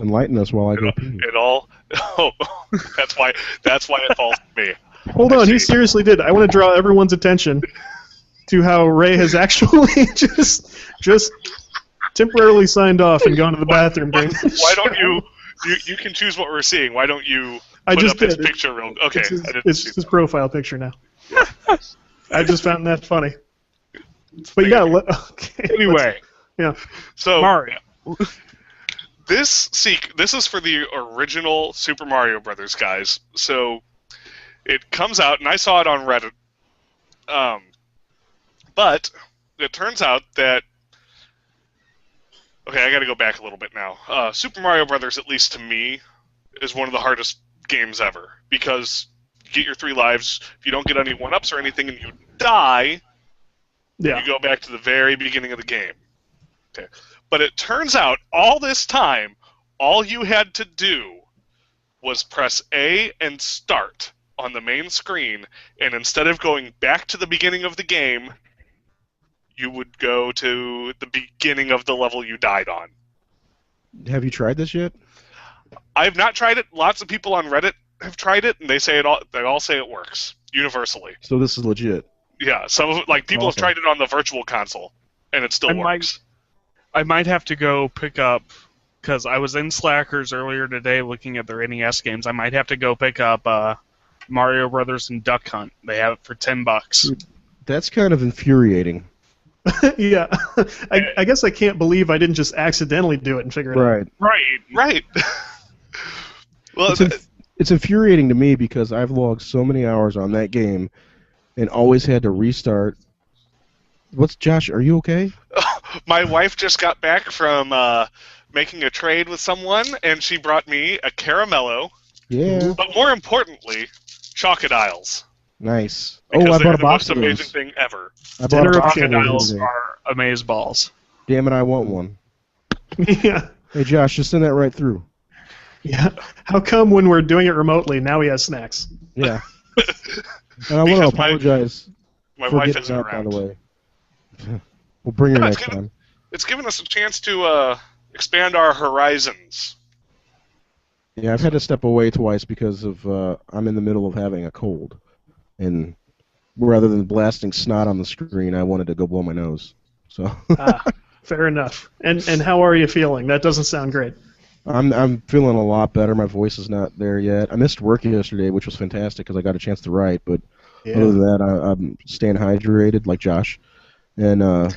enlighten us while I go pee. It all. Oh, that's why it falls to me. Hold I on, he see. seriously did. I want to draw everyone's attention to how Ray has actually just temporarily signed off and gone to the bathroom during this Why don't show. you can choose what we're seeing. Why don't you I put just up his did. picture real? Okay, It's his, I didn't it's see his that. profile picture now. I just found that funny. But yeah, okay. Anyway, Yeah. So Mario. this is for the original Super Mario Brothers guys. So it comes out, and I saw it on Reddit. But it turns out that. Okay, I got to go back a little bit now. Super Mario Brothers, at least to me, is one of the hardest games ever because you get your 3 lives. If you don't get any 1-ups or anything, and you die, Yeah. you go back to the very beginning of the game. Okay. But it turns out all this time, all you had to do was press A and start on the main screen, and instead of going back to the beginning of the game, you would go to the beginning of the level you died on. Have you tried this yet? I have not tried it. Lots of people on Reddit have tried it, and they all say it works universally. So this is legit. Yeah, some of like people Awesome. have tried it on the virtual console, and it still works. I might have to go pick up, because I was in Slackers earlier today looking at their NES games. I might have to go pick up Mario Brothers and Duck Hunt. They have it for $10. That's kind of infuriating. Yeah. I guess I can't believe I didn't just accidentally do it and figure it out. Right. Right. Well, It's infuriating to me because I've logged so many hours on that game and always had to restart. What's Josh? Are you okay? my wife just got back from making a trade with someone, and she brought me a caramello, Yeah. but more importantly, chocodiles. Nice. Because Oh, I they're bought a the box most of amazing those. thing ever. I bought a Dinner box of option those Crocodiles today. are amazeballs. Damn it, I want one. Yeah. Hey, Josh, just send that right through. Yeah. How come when we're doing it remotely, now he has snacks? Yeah. And I want to Because apologize my for wife getting isn't up, by around. the way. We'll bring her Yeah, next time. It's given us a chance to expand our horizons. Yeah, I've had to step away twice because of I'm in the middle of having a cold, and rather than blasting snot on the screen, I wanted to go blow my nose. So Fair enough. And how are you feeling? That doesn't sound great. I'm feeling a lot better. My voice is not there yet. I missed work yesterday, which was fantastic because I got a chance to write. But other than that, I'm staying hydrated like Josh, and I'm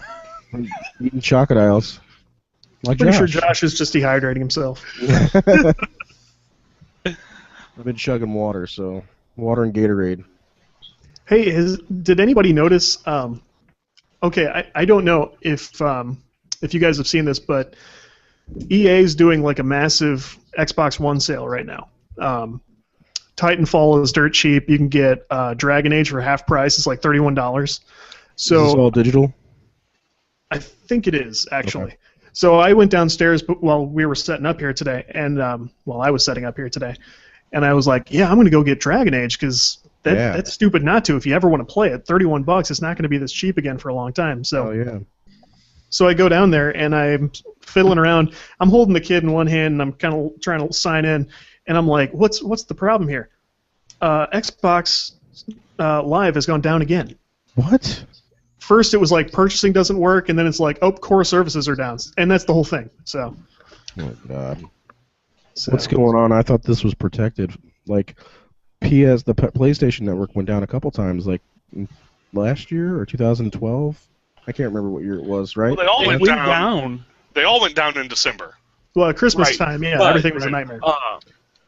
eating crocodiles like Pretty Josh. sure Josh is just dehydrating himself. I've been chugging water, so water and Gatorade. Hey, did anybody notice? Okay, I don't know if you guys have seen this, but EA is doing like a massive Xbox One sale right now. Titanfall is dirt cheap. You can get Dragon Age for half price. It's like $31. So Is this all digital? I think it is actually. Okay. So I went downstairs while we were setting up here today, and while I was setting up here today, and I was like, yeah, I'm going to go get Dragon Age because that's stupid not to. If you ever want to play it, $31, it's not going to be this cheap again for a long time. So, So I go down there and I'm fiddling around. I'm holding the kid in one hand and I'm kind of trying to sign in, and I'm like, what's the problem here? Xbox Live has gone down again. What? First it was like purchasing doesn't work, and then it's like, oh, core services are down, and that's the whole thing. So. Oh God. So. What's going on? I thought this was protected. Like, the PlayStation Network went down a couple times, like last year or 2012. I can't remember what year it was, right? Well, they all went down. They all went down in December. Well, at Christmas time, yeah, everything was a nightmare.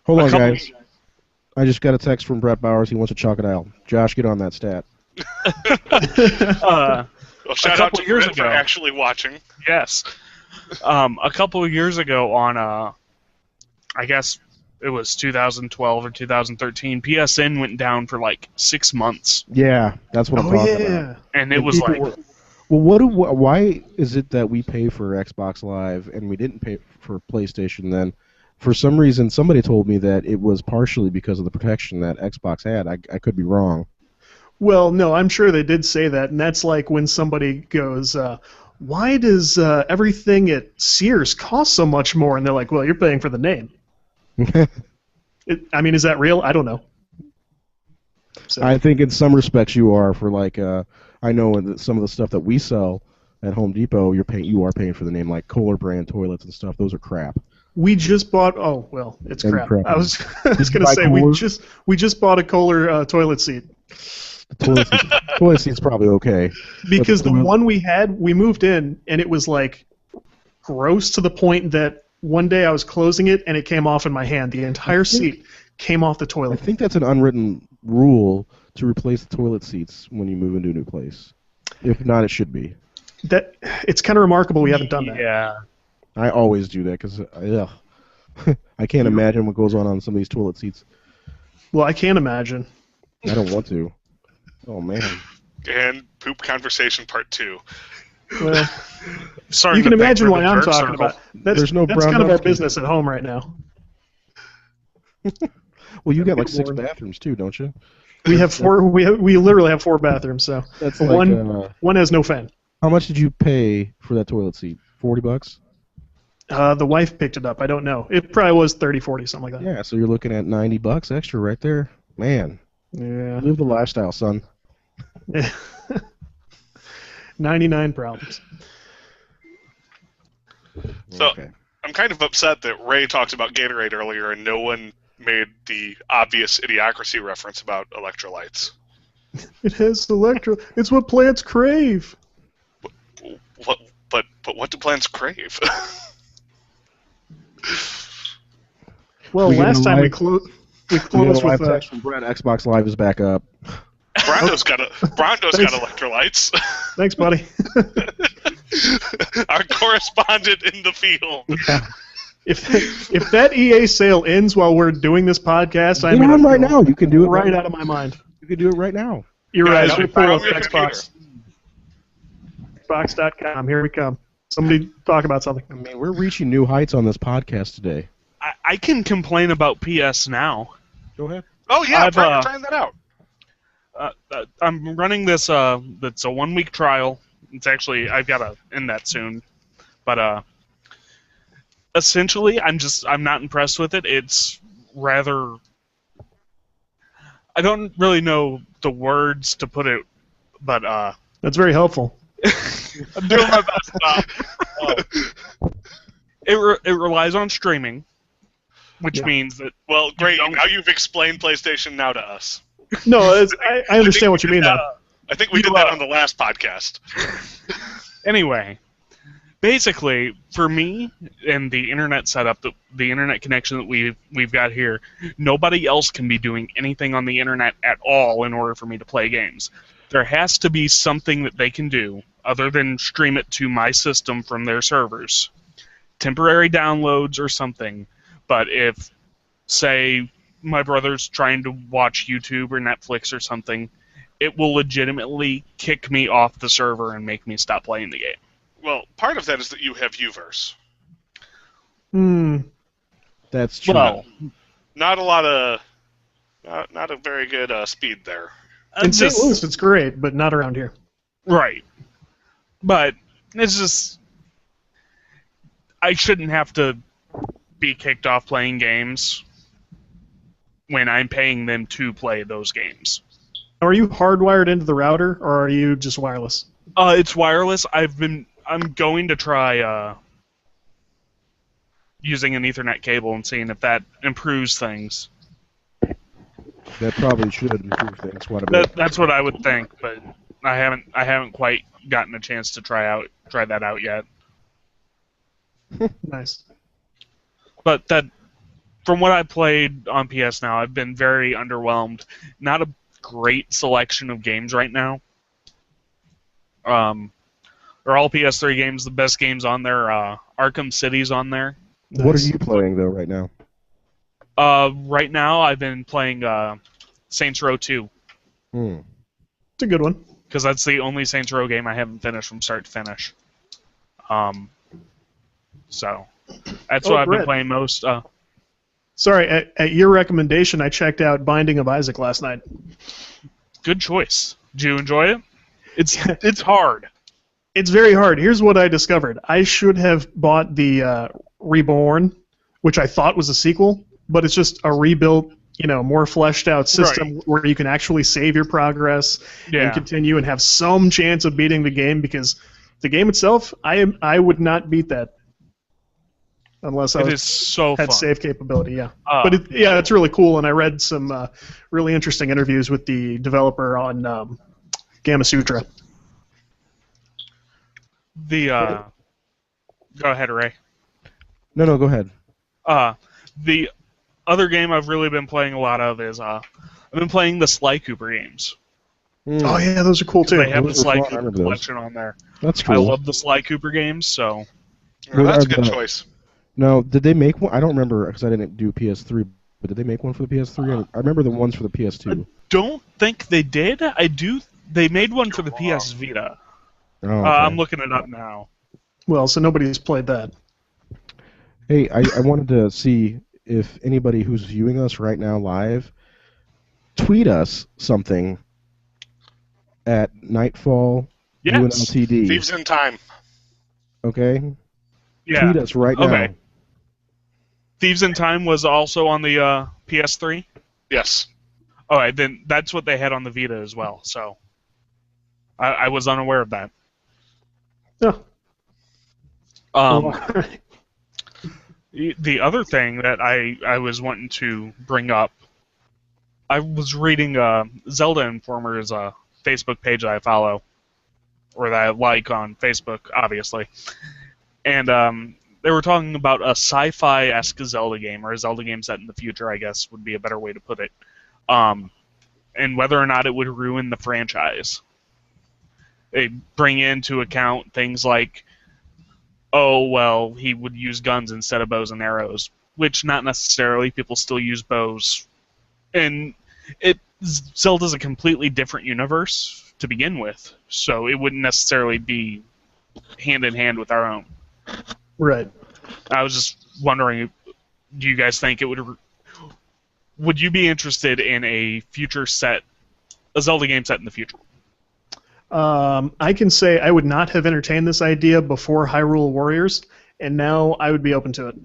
Hold on, guys. I just got a text from Brett Bowers. He wants a crocodile. Josh, get on that stat. Well, shout out to years ago for actually watching. Yes. A couple of years ago on I guess it was 2012 or 2013, PSN went down for like 6 months. Yeah, that's what I'm talking about. And it was like... why is it that we pay for Xbox Live and we didn't pay for PlayStation then? For some reason, somebody told me that it was partially because of the protection that Xbox had. I could be wrong. Well, no, I'm sure they did say that, and that's like when somebody goes, why does everything at Sears cost so much more? And they're like, well, you're paying for the name. I mean, is that real? I don't know. So. I think in some respects you are. For like, I know in some of the stuff that we sell at Home Depot, you are paying for the name, like Kohler brand toilets and stuff. Those are crap. We just bought. Oh well, it's crap. I was going to say we just bought a Kohler toilet seat. The toilet seat's probably okay. Because the one we had, we moved in, and it was like gross to the point that one day I was closing it and it came off in my hand. The entire seat came off the toilet. I think that's an unwritten rule to replace the toilet seats when you move into a new place. If not, it should be. It's kind of remarkable we haven't done that. Yeah. I always do that because I can't imagine what goes on some of these toilet seats. Well, I can't imagine. I don't want to. Oh, man. And poop conversation part 2. Well, you can imagine why I'm talking about it. That's kind of our business at home right now. Well, you got like 6 bathrooms too, don't you? We have 4. We literally have 4 bathrooms. So that's like, one has no fan. How much did you pay for that toilet seat? $40? The wife picked it up. I don't know. It probably was 30, 40, something like that. Yeah, so you're looking at $90 extra right there. Man. Yeah. Live the lifestyle, son. 99 problems. So, okay. I'm kind of upset that Ray talked about Gatorade earlier and no one made the obvious idiocracy reference about electrolytes. It has it's what plants crave. But what do plants crave? Well, last time we closed with text from Brett. Xbox Live is back up. Brondo's got electrolytes. Thanks, buddy. Our correspondent in the field. Yeah. If that EA sale ends while we're doing this podcast, I'm on right now. You can do it right out of my mind. You can do it right now. You're right. Xbox. Xbox.com. Here we come. Somebody talk about something. I mean, we're reaching new heights on this podcast today. I can complain about PS Now. Go ahead. Oh yeah, I've, trying that out. I'm running this. That's a 1-week trial. It's actually I've got to end that soon, but essentially I'm not impressed with it. It's rather. I don't really know the words to put it, but That's very helpful. I'm doing my best. It relies on streaming, which means that. Well, great. Now you've explained PlayStation Now to us. No, I understand what you mean, though. I think we did that on the last podcast. Anyway, basically, for me and the internet setup, the internet connection that we've got here, nobody else can be doing anything on the internet at all in order for me to play games. There has to be something that they can do other than stream it to my system from their servers. Temporary downloads or something. But if, say, my brother's trying to watch YouTube or Netflix or something, it will legitimately kick me off the server and make me stop playing the game. Well, part of that is that you have Uverse. That's true. Well, Not a lot of, not a very good speed there. In St. Louis, it's great, but not around here. Right. But it's just... I shouldn't have to be kicked off playing games when I'm paying them to play those games. Are you hardwired into the router, or are you just wireless? It's wireless. I'm going to try using an Ethernet cable and seeing if that improves things. That probably should improve things quite a bit. That's what I would think, but I haven't quite gotten a chance to try that out yet. Nice. But that, from what I played on PS Now, I've been very underwhelmed. Not a great selection of games right now. They're all PS3 games. The best games on there, Arkham City's on there. Nice. What are you playing, though, right now? Right now, I've been playing Saints Row 2. It's a good one. Because that's the only Saints Row game I haven't finished from start to finish. So that's what I've been playing most. Sorry, at your recommendation, I checked out Binding of Isaac last night. Good choice. Did you enjoy it? It's hard. It's very hard. Here's what I discovered. I should have bought the Reborn, which I thought was a sequel, but it's just a rebuilt, more fleshed out system where you can actually save your progress and continue and have some chance of beating the game, because the game itself, I would not beat that unless I is so had fun. save capability. Yeah, but it's really cool, and I read some really interesting interviews with the developer on Gamma Sutra. Go ahead, Ray. No, go ahead. The other game I've really been playing a lot of is I've been playing the Sly Cooper games. Oh yeah, those are cool too. They have the Those are Sly fun. I Cooper remember those. collection on there. That's I cool. love the Sly Cooper games, so... Well, that's a Are good the- choice. Now, did they make one? I don't remember because I didn't do PS3, but did they make one for the PS3? I remember the ones for the PS2. Don't think they did. They made one for the PS Vita. Oh, okay. I'm looking it up now. Well, so nobody's played that. Hey, I wanted to see if anybody who's viewing us right now live, tweet us something at Nightfall Yes. UNLTD. Thieves in Time. Okay? Yeah. Tweet us right now. Okay. Thieves in Time was also on the PS3? Yes. Alright, then that's what they had on the Vita as well, so... I was unaware of that. Yeah. The other thing that I was wanting to bring up, I was reading Zelda Informer's Facebook page that I follow, or that I like on Facebook, obviously, and they were talking about a sci-fi-esque Zelda game, or a Zelda game set in the future, I guess would be a better way to put it, and whether or not it would ruin the franchise. They bring into account things like, oh, well, he would use guns instead of bows and arrows, which not necessarily. People still use bows. And Zelda's a completely different universe to begin with, so it wouldn't necessarily be hand in hand with our own. Right. I was just wondering, do you guys think it would you be interested in a Zelda game set in the future? I can say I would not have entertained this idea before Hyrule Warriors, and now I would be open to it.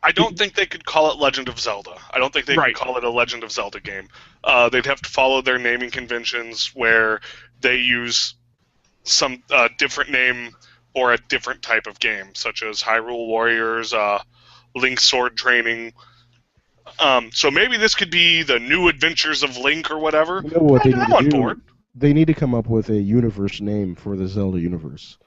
I don't think they could call it Legend of Zelda. I don't think they could call it a Legend of Zelda game. They'd have to follow their naming conventions where they use some different name or a different type of game, such as Hyrule Warriors, Link's Sword Training. So maybe this could be the New Adventures of Link or whatever. You know what they need to do? Board. They need to come up with a universe name for the Zelda universe.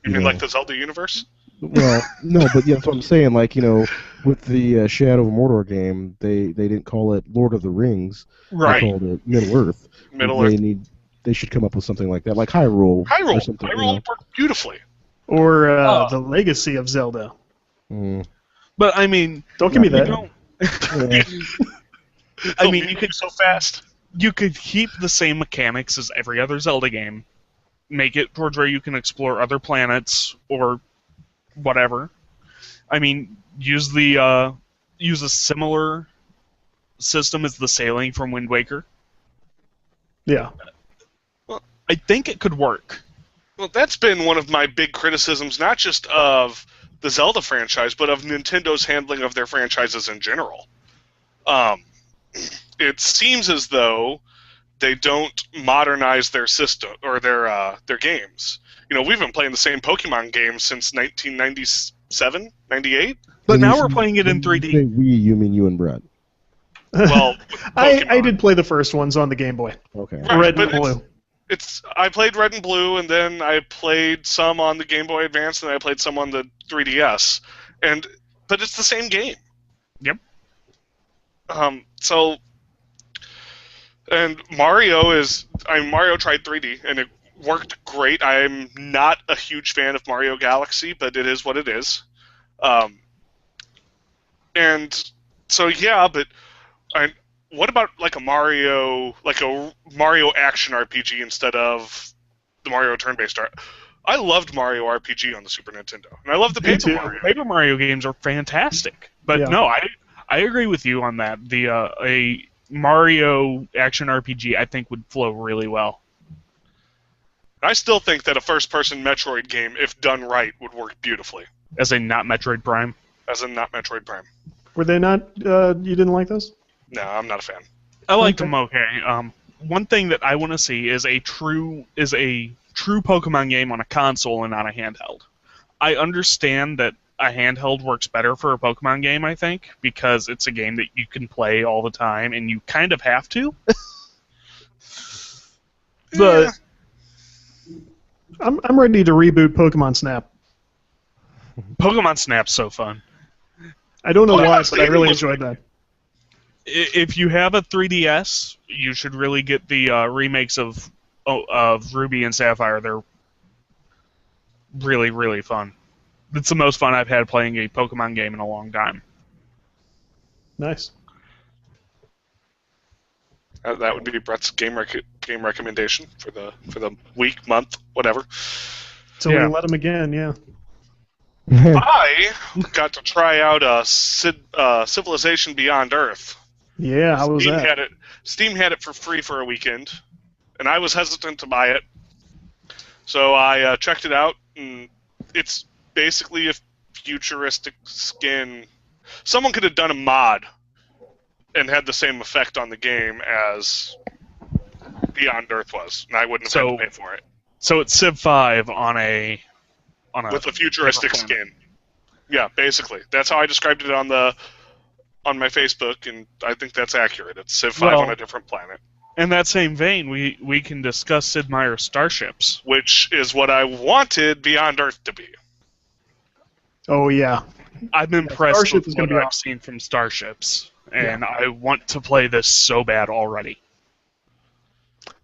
You mean like the Zelda universe? Well, no, but yeah, that's what I'm saying. Like, with the Shadow of Mordor game, they didn't call it Lord of the Rings. Right. They called it Middle-earth. They should come up with something like that, like Hyrule. Or something, Hyrule worked beautifully. Or the Legacy of Zelda. Mm. But I mean, don't give me that. I mean, you could so fast. You could keep the same mechanics as every other Zelda game, make it towards where you can explore other planets or whatever. I mean, use a similar system as the sailing from Wind Waker. Yeah. Well, I think it could work. Well, that's been one of my big criticisms, not just of the Zelda franchise, but of Nintendo's handling of their franchises in general. It seems as though they don't modernize their system or their games. We've been playing the same Pokemon games since 1997, 98. But now we're playing it in 3D. You mean you and Brett? Well, I did play the first ones on the Game Boy. Okay. Right, Red and Blue. I played Red and Blue, and then I played some on the Game Boy Advance, and then I played some on the 3DS. But it's the same game. Yep. And Mario tried 3D, and it worked great. I'm not a huge fan of Mario Galaxy, but it is what it is. And so, yeah, but what about like a Mario action RPG instead of the Mario turn-based art? I loved Mario RPG on the Super Nintendo, and I love the Paper Mario. Paper Mario games are fantastic, but no, I agree with you on that. A Mario action RPG I think would flow really well. I still think that a first-person Metroid game, if done right, would work beautifully. As a not Metroid Prime. As in not Metroid Prime. Were they not? You didn't like those? No, I'm not a fan. I liked them okay. One thing that I want to see is a true Pokemon game on a console and not a handheld. I understand that a handheld works better for a Pokemon game, I think, because it's a game that you can play all the time, and you kind of have to. But I'm ready to reboot Pokemon Snap. Pokemon Snap's so fun. I don't know why, but I really enjoyed that. If you have a 3DS, you should really get the remakes of Ruby and Sapphire. They're really, really fun. It's the most fun I've had playing a Pokemon game in a long time. Nice. That would be Brett's game recommendation for the week, month, whatever. So we let him again, yeah. I got to try out Civilization Beyond Earth. Yeah, how was that? Steam had it for free for a weekend, and I was hesitant to buy it. So I checked it out, and it's basically a futuristic skin. Someone could have done a mod and had the same effect on the game as Beyond Earth was, and I wouldn't have had to pay for it. So it's Civ 5 with a futuristic skin. Yeah, basically. That's how I described it on my Facebook, and I think that's accurate. It's Civ 5 on a different planet. In that same vein, we can discuss Sid Meier's Starships. Which is what I wanted Beyond Earth to be. Oh, yeah. I'm impressed with what I've seen from Starships, and I want to play this so bad already.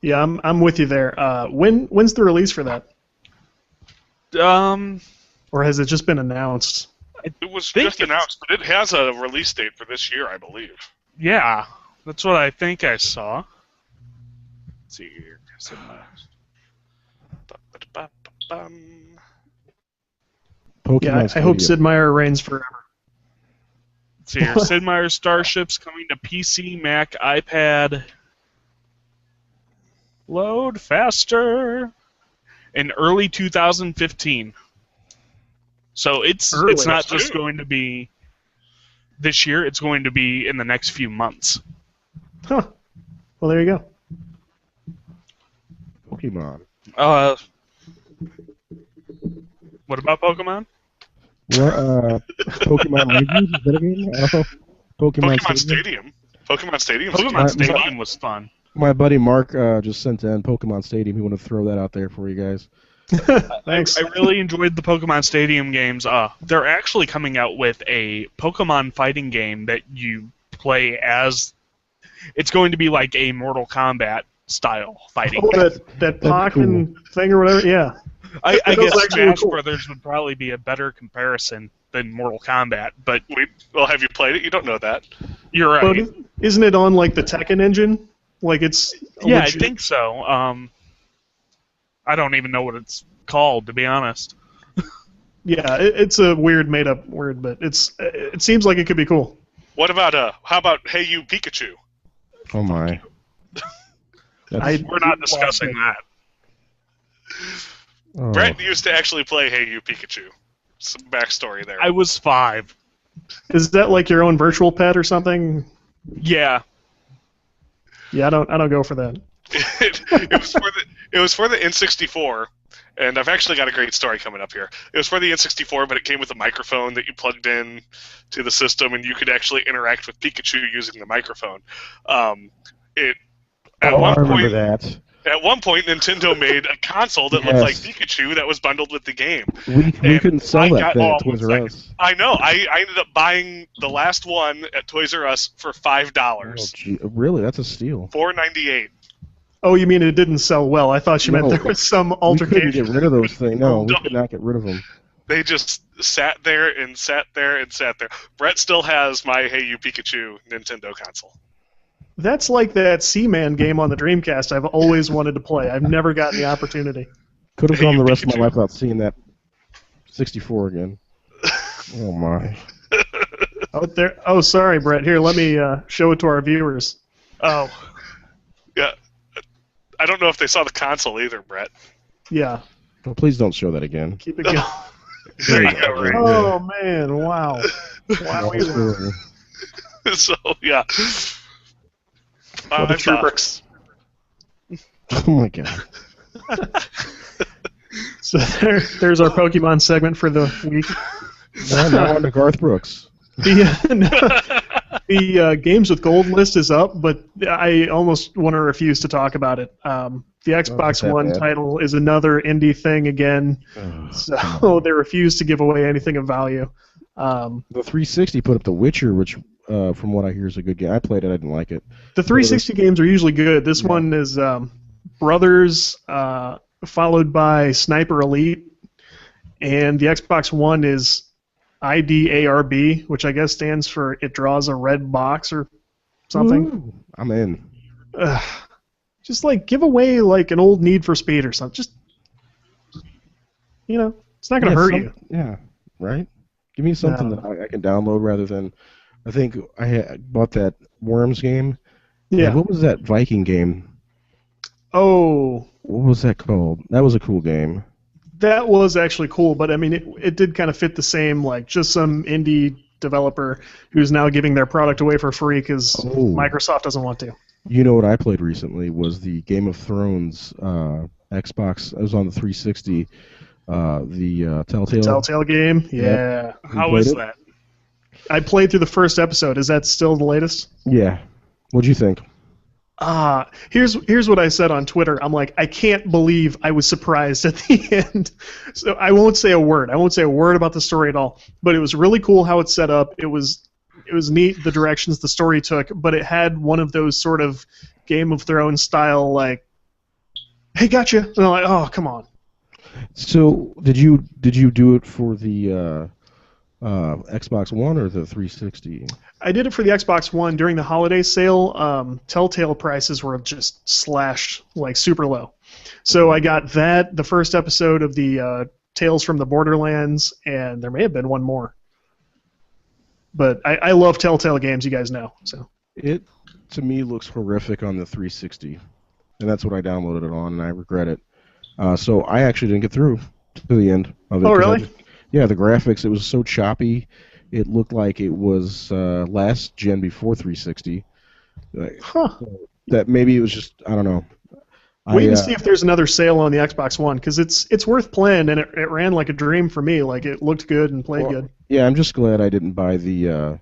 Yeah, I'm with you there. When's the release for that? Or has it just been announced? It was just announced, but it has a release date for this year, I believe. Yeah, that's what I think I saw. Let's see here. Pokemon Yeah, I hope Stadium. Sid Meier reigns forever. Let's see here. Sid Meier's Starships coming to PC, Mac, iPad. Load faster. In early 2015. So it's Early. not just going to be this year, it's going to be in the next few months. Huh. Well, there you go. Pokemon. What about Pokemon? What? Pokemon Legends? Is that a game? Pokemon Stadium. Pokemon Stadium. Pokemon Stadium was fun. My buddy Mark just sent in Pokemon Stadium. He wanted to throw that out there for you guys. Thanks. I really enjoyed the Pokemon Stadium games. They're actually coming out with a Pokemon fighting game that you play as. It's going to be like a Mortal Kombat style fighting Oh, game. that Pokken thing or whatever. Yeah. I That was guess actually Smash cool. Brothers would probably be a better comparison than Mortal Kombat, but Well, have you played it? You don't know that. you're right. But isn't it on like the Tekken engine? Like it's. Yeah, I legit- think so. I don't even know what it's called, to be honest. Yeah, it's a weird made-up word, but it seems like it could be cool. What about how about Hey You Pikachu? Oh my. We're not discussing that. Oh. Brett used to actually play Hey You Pikachu. Some backstory there. I was 5. Is that like your own virtual pet or something? Yeah. Yeah, I don't go for that. it was for the N64, and I've actually got a great story coming up here. It was for the N64, but it came with a microphone that you plugged in to the system, and you could actually interact with Pikachu using the microphone. I remember that. At one point, Nintendo made a console that looked like Pikachu that was bundled with the game. We couldn't sell that thing at Toys R Us. I know. I ended up buying the last one at Toys R Us for $5. Oh, gee. Really? That's a steal. $4.98. Oh, you mean it didn't sell well? I thought you meant No. there was some We couldn't altercation. get rid of those things. No, we No. could not get rid of them. They just sat there and sat there and sat there. Brett still has my Hey You Pikachu Nintendo console. That's like that Seaman game on the Dreamcast I've always wanted to play. I've never gotten the opportunity. Could have Hey, gone you the rest of Pikachu. my life without seeing that 64 again. Oh my. Oh, sorry, Brett. Here, let me show it to our viewers. Oh. Yeah. I don't know if they saw the console either, Brett. Yeah, Oh, please don't show that again. keep it going. There you go, Rick. Oh man, wow. Wow. So, yeah. What a I've, trooper. Oh my god. So there's our Pokemon segment for the week. Now on to Garth Brooks. The Games with Gold list is up, but I almost want to refuse to talk about it. The Xbox that One bad. title is another indie thing again, so they refuse to give away anything of value. The 360 put up The Witcher, which, from what I hear, is a good game. I played it. I didn't like it. The 360 games are usually good. This Yeah. one is Brothers, followed by Sniper Elite, and the Xbox One is IDARB, which I guess stands for It Draws a Red Box or something. Ooh, I'm in. Just like give away like an old Need for Speed or something. Just it's not gonna hurt you. Yeah, right? Give me something No. that I can download rather than. I think I bought that Worms game. Yeah. What was that Viking game? Oh, What was that called? That was a cool game. that was actually cool, but I mean it did kind of fit the same, like just some indie developer who's now giving their product away for free because Oh. Microsoft doesn't want to. You know what I played recently was the Game of Thrones Xbox. It was on the 360. The Telltale. Telltale game, yeah. How played is it? that? I played through the first episode. Is that still the latest? Yeah. What'd you think? Here's what I said on Twitter. I'm like, I can't believe I was surprised at the end. So I won't say a word. I won't say a word about the story at all. But it was really cool how it's set up. It was neat the directions the story took, but it had one of those sort of Game of Thrones style like, hey, gotcha. And I'm like, oh, come on. So did you do it for the Xbox One or the 360? I did it for the Xbox One during the holiday sale. Telltale prices were just slashed like super low. So I got that, the first episode of the Tales from the Borderlands, and there may have been one more. But I love Telltale games, you guys know. So It, to me, looks horrific on the 360, and that's what I downloaded it on, and I regret it. So I actually didn't get through to the end of it. Oh, 'cause really? Yeah, the graphics, it was so choppy. It looked like it was last gen before 360. Like, Huh. that maybe it was just, I don't know. Wait and see if there's another sale on the Xbox One, because it's worth playing, and it ran like a dream for me. Like, it looked good and played good. Yeah, I'm just glad I didn't buy the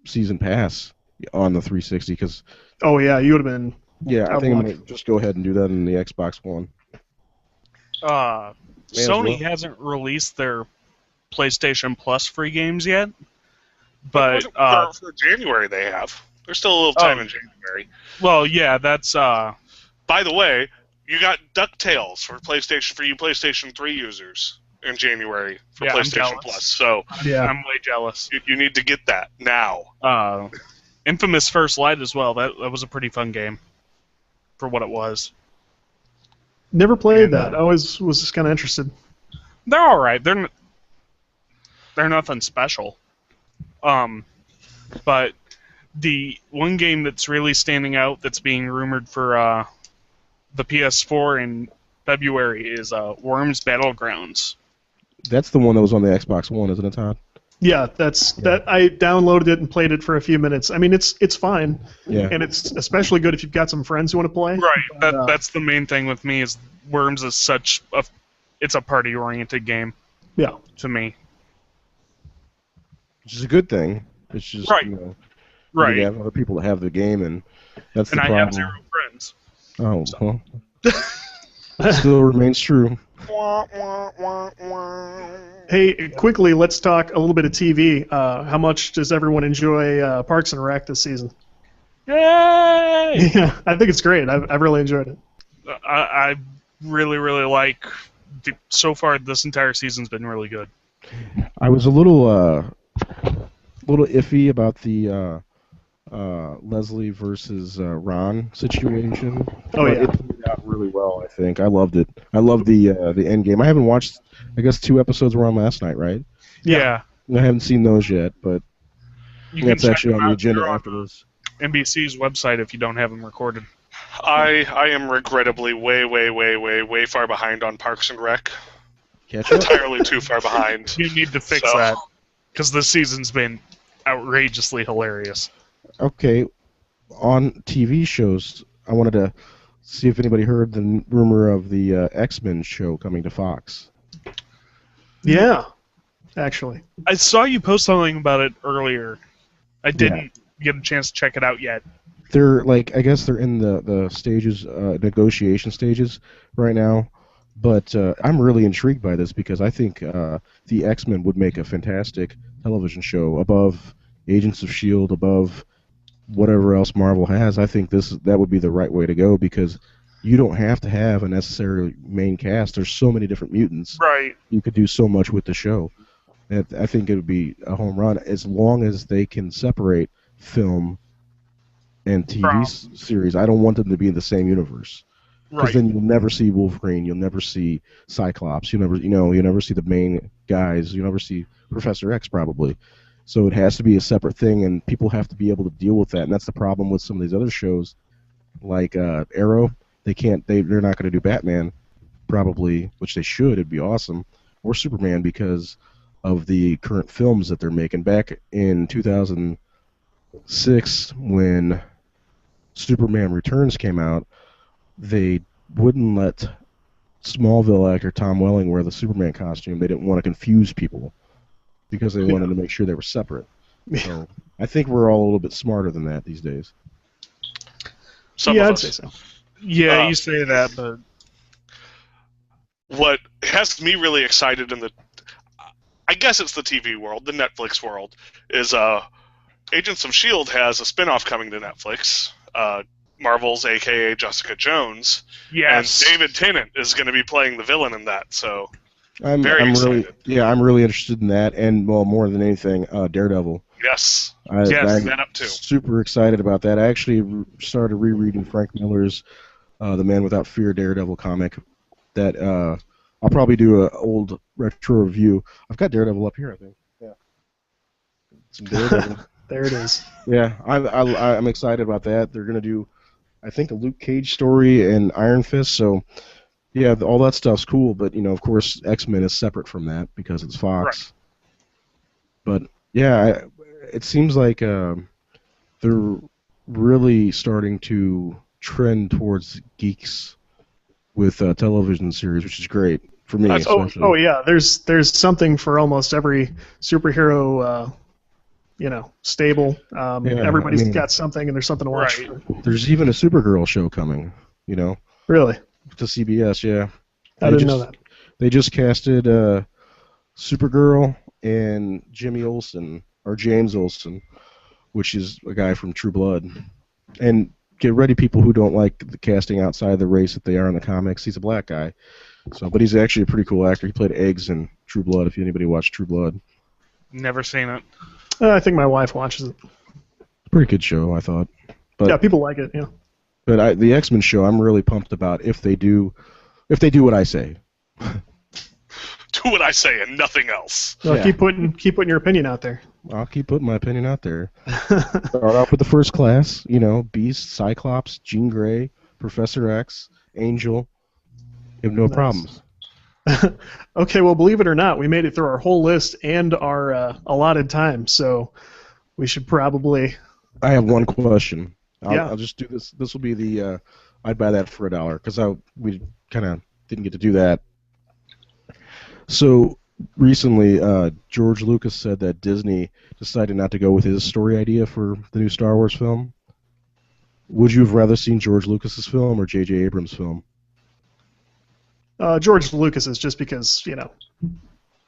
season pass on the 360 because Oh, yeah, you would have been... yeah, I Out think I'm luck. gonna just go ahead and do that in the Xbox One. as Sony well. hasn't released their PlayStation Plus free games yet, but for January they have. There's still a little time in January. well, yeah, that's By the way, you got DuckTales for you PlayStation 3 users in January for Yeah, I'm PlayStation jealous. Plus. So Yeah. I'm way jealous. you need to get that now. Infamous First Light as well. That was a pretty fun game for what it was. Never played that. I always was just kind of interested. They're all right. They're nothing special. But the one game that's really standing out that's being rumored for the PS4 in February is Worms Battlegrounds. That's the one that was on the Xbox One, isn't it, Todd? Yeah, that. I downloaded it and played it for a few minutes. I mean, it's fine, Yeah. and it's especially good if you've got some friends who want to play. Right. That's the main thing with me is Worms is such it's a party-oriented game Yeah. to me. Which is a good thing. It's just Right. you know, Right. you have other people that have the game, and that's And the I problem. have 0 friends. Oh, well. Still remains true. Hey, quickly, let's talk a little bit of TV. How much does everyone enjoy Parks and Rec this season? Yay! Yeah, I think it's great. I've really enjoyed it. I really, really like. So far, this entire season's been really good. I was a little iffy about the Leslie versus Ron situation. Oh, but yeah. It played out really well, I think. I loved it. I loved the end game. I haven't watched. I guess 2 episodes were on last night, right? Yeah. I haven't seen those yet, but You that's can check actually them on the out. agenda They're on after this. NBC's website if you don't have them recorded. I am regrettably way far behind on Parks and Rec. Catch up? Entirely too far behind. You need to fix So- that because this season's been outrageously hilarious. Okay, on TV shows, I wanted to see if anybody heard the rumor of the X-Men show coming to Fox. Yeah, actually. I saw you post something about it earlier. I didn't get a chance to check it out yet. They're I guess they're in the stages, negotiation stages right now. But I'm really intrigued by this because I think the X-Men would make a fantastic television show above Agents of S.H.I.E.L.D., above whatever else Marvel has. I think that would be the right way to go because you don't have to have a necessary main cast. There's so many different mutants. Right. You could do so much with the show. And I think it would be a home run as long as they can separate film and TV series. I don't want them to be in the same universe. Because Right. then you'll never see Wolverine, you'll never see Cyclops, you'll never see the main guys, you'll never see Professor X probably. So it has to be a separate thing, and people have to be able to deal with that. And that's the problem with some of these other shows, like Arrow. They're not going to do Batman, probably, which they should. It'd be awesome, or Superman because of the current films that they're making. Back in 2006, when Superman Returns came out, they wouldn't let Smallville actor Tom Welling wear the Superman costume. They didn't want to confuse people because they wanted to make sure they were separate. So I think we're all a little bit smarter than that these days. Some Yeah, of I'd us. say so. Yeah, you say that, but What has me really excited I guess it's the TV world, the Netflix world, is Agents of S.H.I.E.L.D. has a spin-off coming to Netflix, Marvel's a.k.a. Jessica Jones, yes. and David Tennant is going to be playing the villain in that, so I'm Very really excited. I'm really interested in that, and well, more than anything, Daredevil. yes, Yes, I'm that up too. super excited about that. I actually started rereading Frank Miller's the Man Without Fear Daredevil comic. That I'll probably do an old retro review. I've got Daredevil up here, I think. Yeah. Some Daredevil. There it is. Yeah, I'm excited about that. They're gonna do, I think, a Luke Cage story and Iron Fist. So yeah, all that stuff's cool. But of course, X-Men is separate from that because it's Fox. Right. But yeah, it seems like they're really starting to trend towards geeks with television series, which is great for me. Especially. Oh yeah, there's something for almost every superhero. Stable. Everybody's got something, and there's something to watch. Right. There's even a Supergirl show coming. Really? To CBS. Yeah. I didn't know that. They just casted Supergirl and Jimmy Olsen, or James Olsen, which is a guy from True Blood. And get ready, people who don't like the casting outside the race that they are in the comics. He's a black guy, but he's actually a pretty cool actor. He played Eggs in True Blood. If anybody watched True Blood, Never seen it. I think my wife watches it. pretty good show, I thought. But, yeah, people like it. Yeah. But the X-Men show, I'm really pumped about if they do what I say. Do what I say and nothing else. Well, Yeah. keep putting your opinion out there. I'll keep putting my opinion out there. Start off with the first class, Beast, Cyclops, Jean Grey, Professor X, Angel. You have no Nice. problems. Okay, well, believe it or not, we made it through our whole list and our allotted time, so we should probably. I have one question. Yeah. I'll just do this. This will be the I'd buy that for $1 because we kind of didn't get to do that. So recently, George Lucas said that Disney decided not to go with his story idea for the new Star Wars film. Would you have rather seen George Lucas's film or J.J. Abrams' film? George Lucas is just because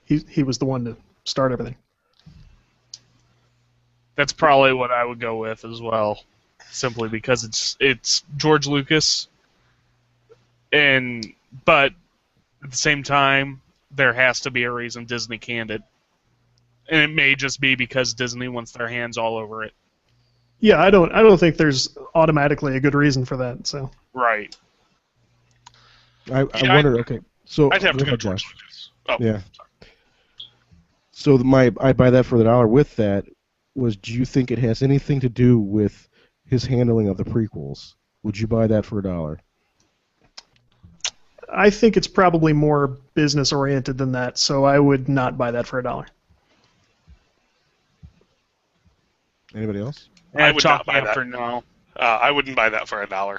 he was the one to start everything. That's probably what I would go with as well, simply because it's George Lucas, but at the same time, there has to be a reason Disney canned it, and it may just be because Disney wants their hands all over it. Yeah, I don't think there's automatically a good reason for that. So. Right. I wonder. Okay, so I'd have to go ahead, George Josh. Lucas. Oh, Yeah. So I buy that for $1 with that. Do you think it has anything to do with his handling of the prequels? Would you buy that for $1? I think it's probably more business oriented than that, so I would not buy that for $1. Anybody else? I would not chalk buy me up that. for no. I wouldn't buy that for $1.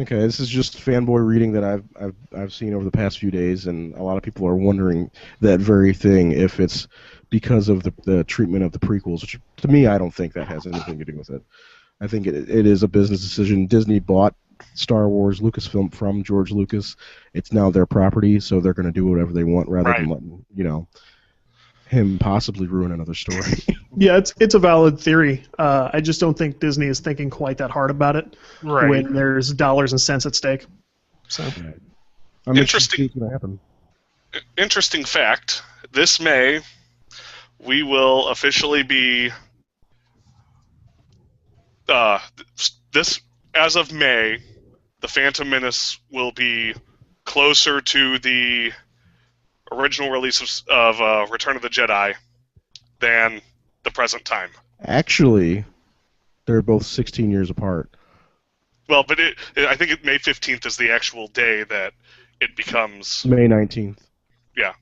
Okay, this is just fanboy reading that I've seen over the past few days, and a lot of people are wondering that very thing, if it's because of the treatment of the prequels, which to me I don't think that has anything to do with it. I think it is a business decision. Disney bought Star Wars Lucasfilm from George Lucas. It's now their property, so they're going to do whatever they want rather than letting him possibly ruin another story. Yeah, it's a valid theory. I just don't think Disney is thinking quite that hard about it Right. when there's dollars and cents at stake. So. I'm Interesting. interested to see what's going to happen. Interesting fact, this May, we will officially be, as of May, the Phantom Menace will be closer to the original release of Return of the Jedi than the present time. Actually, they're both 16 years apart. Well, but I think May 15th is the actual day that it becomes. May 19th. Yeah,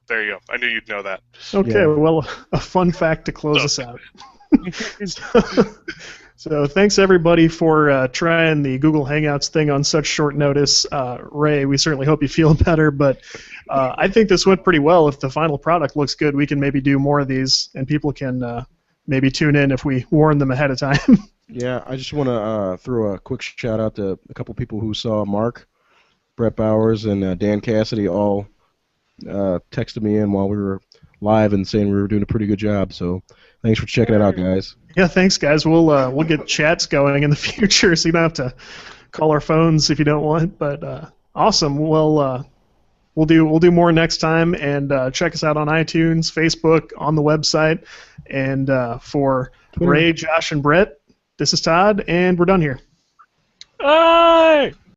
there you go. I knew you'd know that. Okay, Yeah. well, a fun fact to close us out. So thanks everybody for trying the Google Hangouts thing on such short notice. Ray, we certainly hope you feel better, but I think this went pretty well. If the final product looks good, we can maybe do more of these, and people can maybe tune in if we warn them ahead of time. Yeah, I just want to throw a quick shout out to a couple people who saw Mark, Brett Bowers, and Dan Cassidy all texted me in while we were live and saying we were doing a pretty good job. So thanks for checking it out, guys. Yeah, thanks guys. We'll get chats going in the future, so you don't have to call our phones if you don't want. But awesome. Well, we'll do more next time, and check us out on iTunes, Facebook, on the website, and for Twitter. Ray, Josh, and Brett, this is Todd, and we're done here. Hey!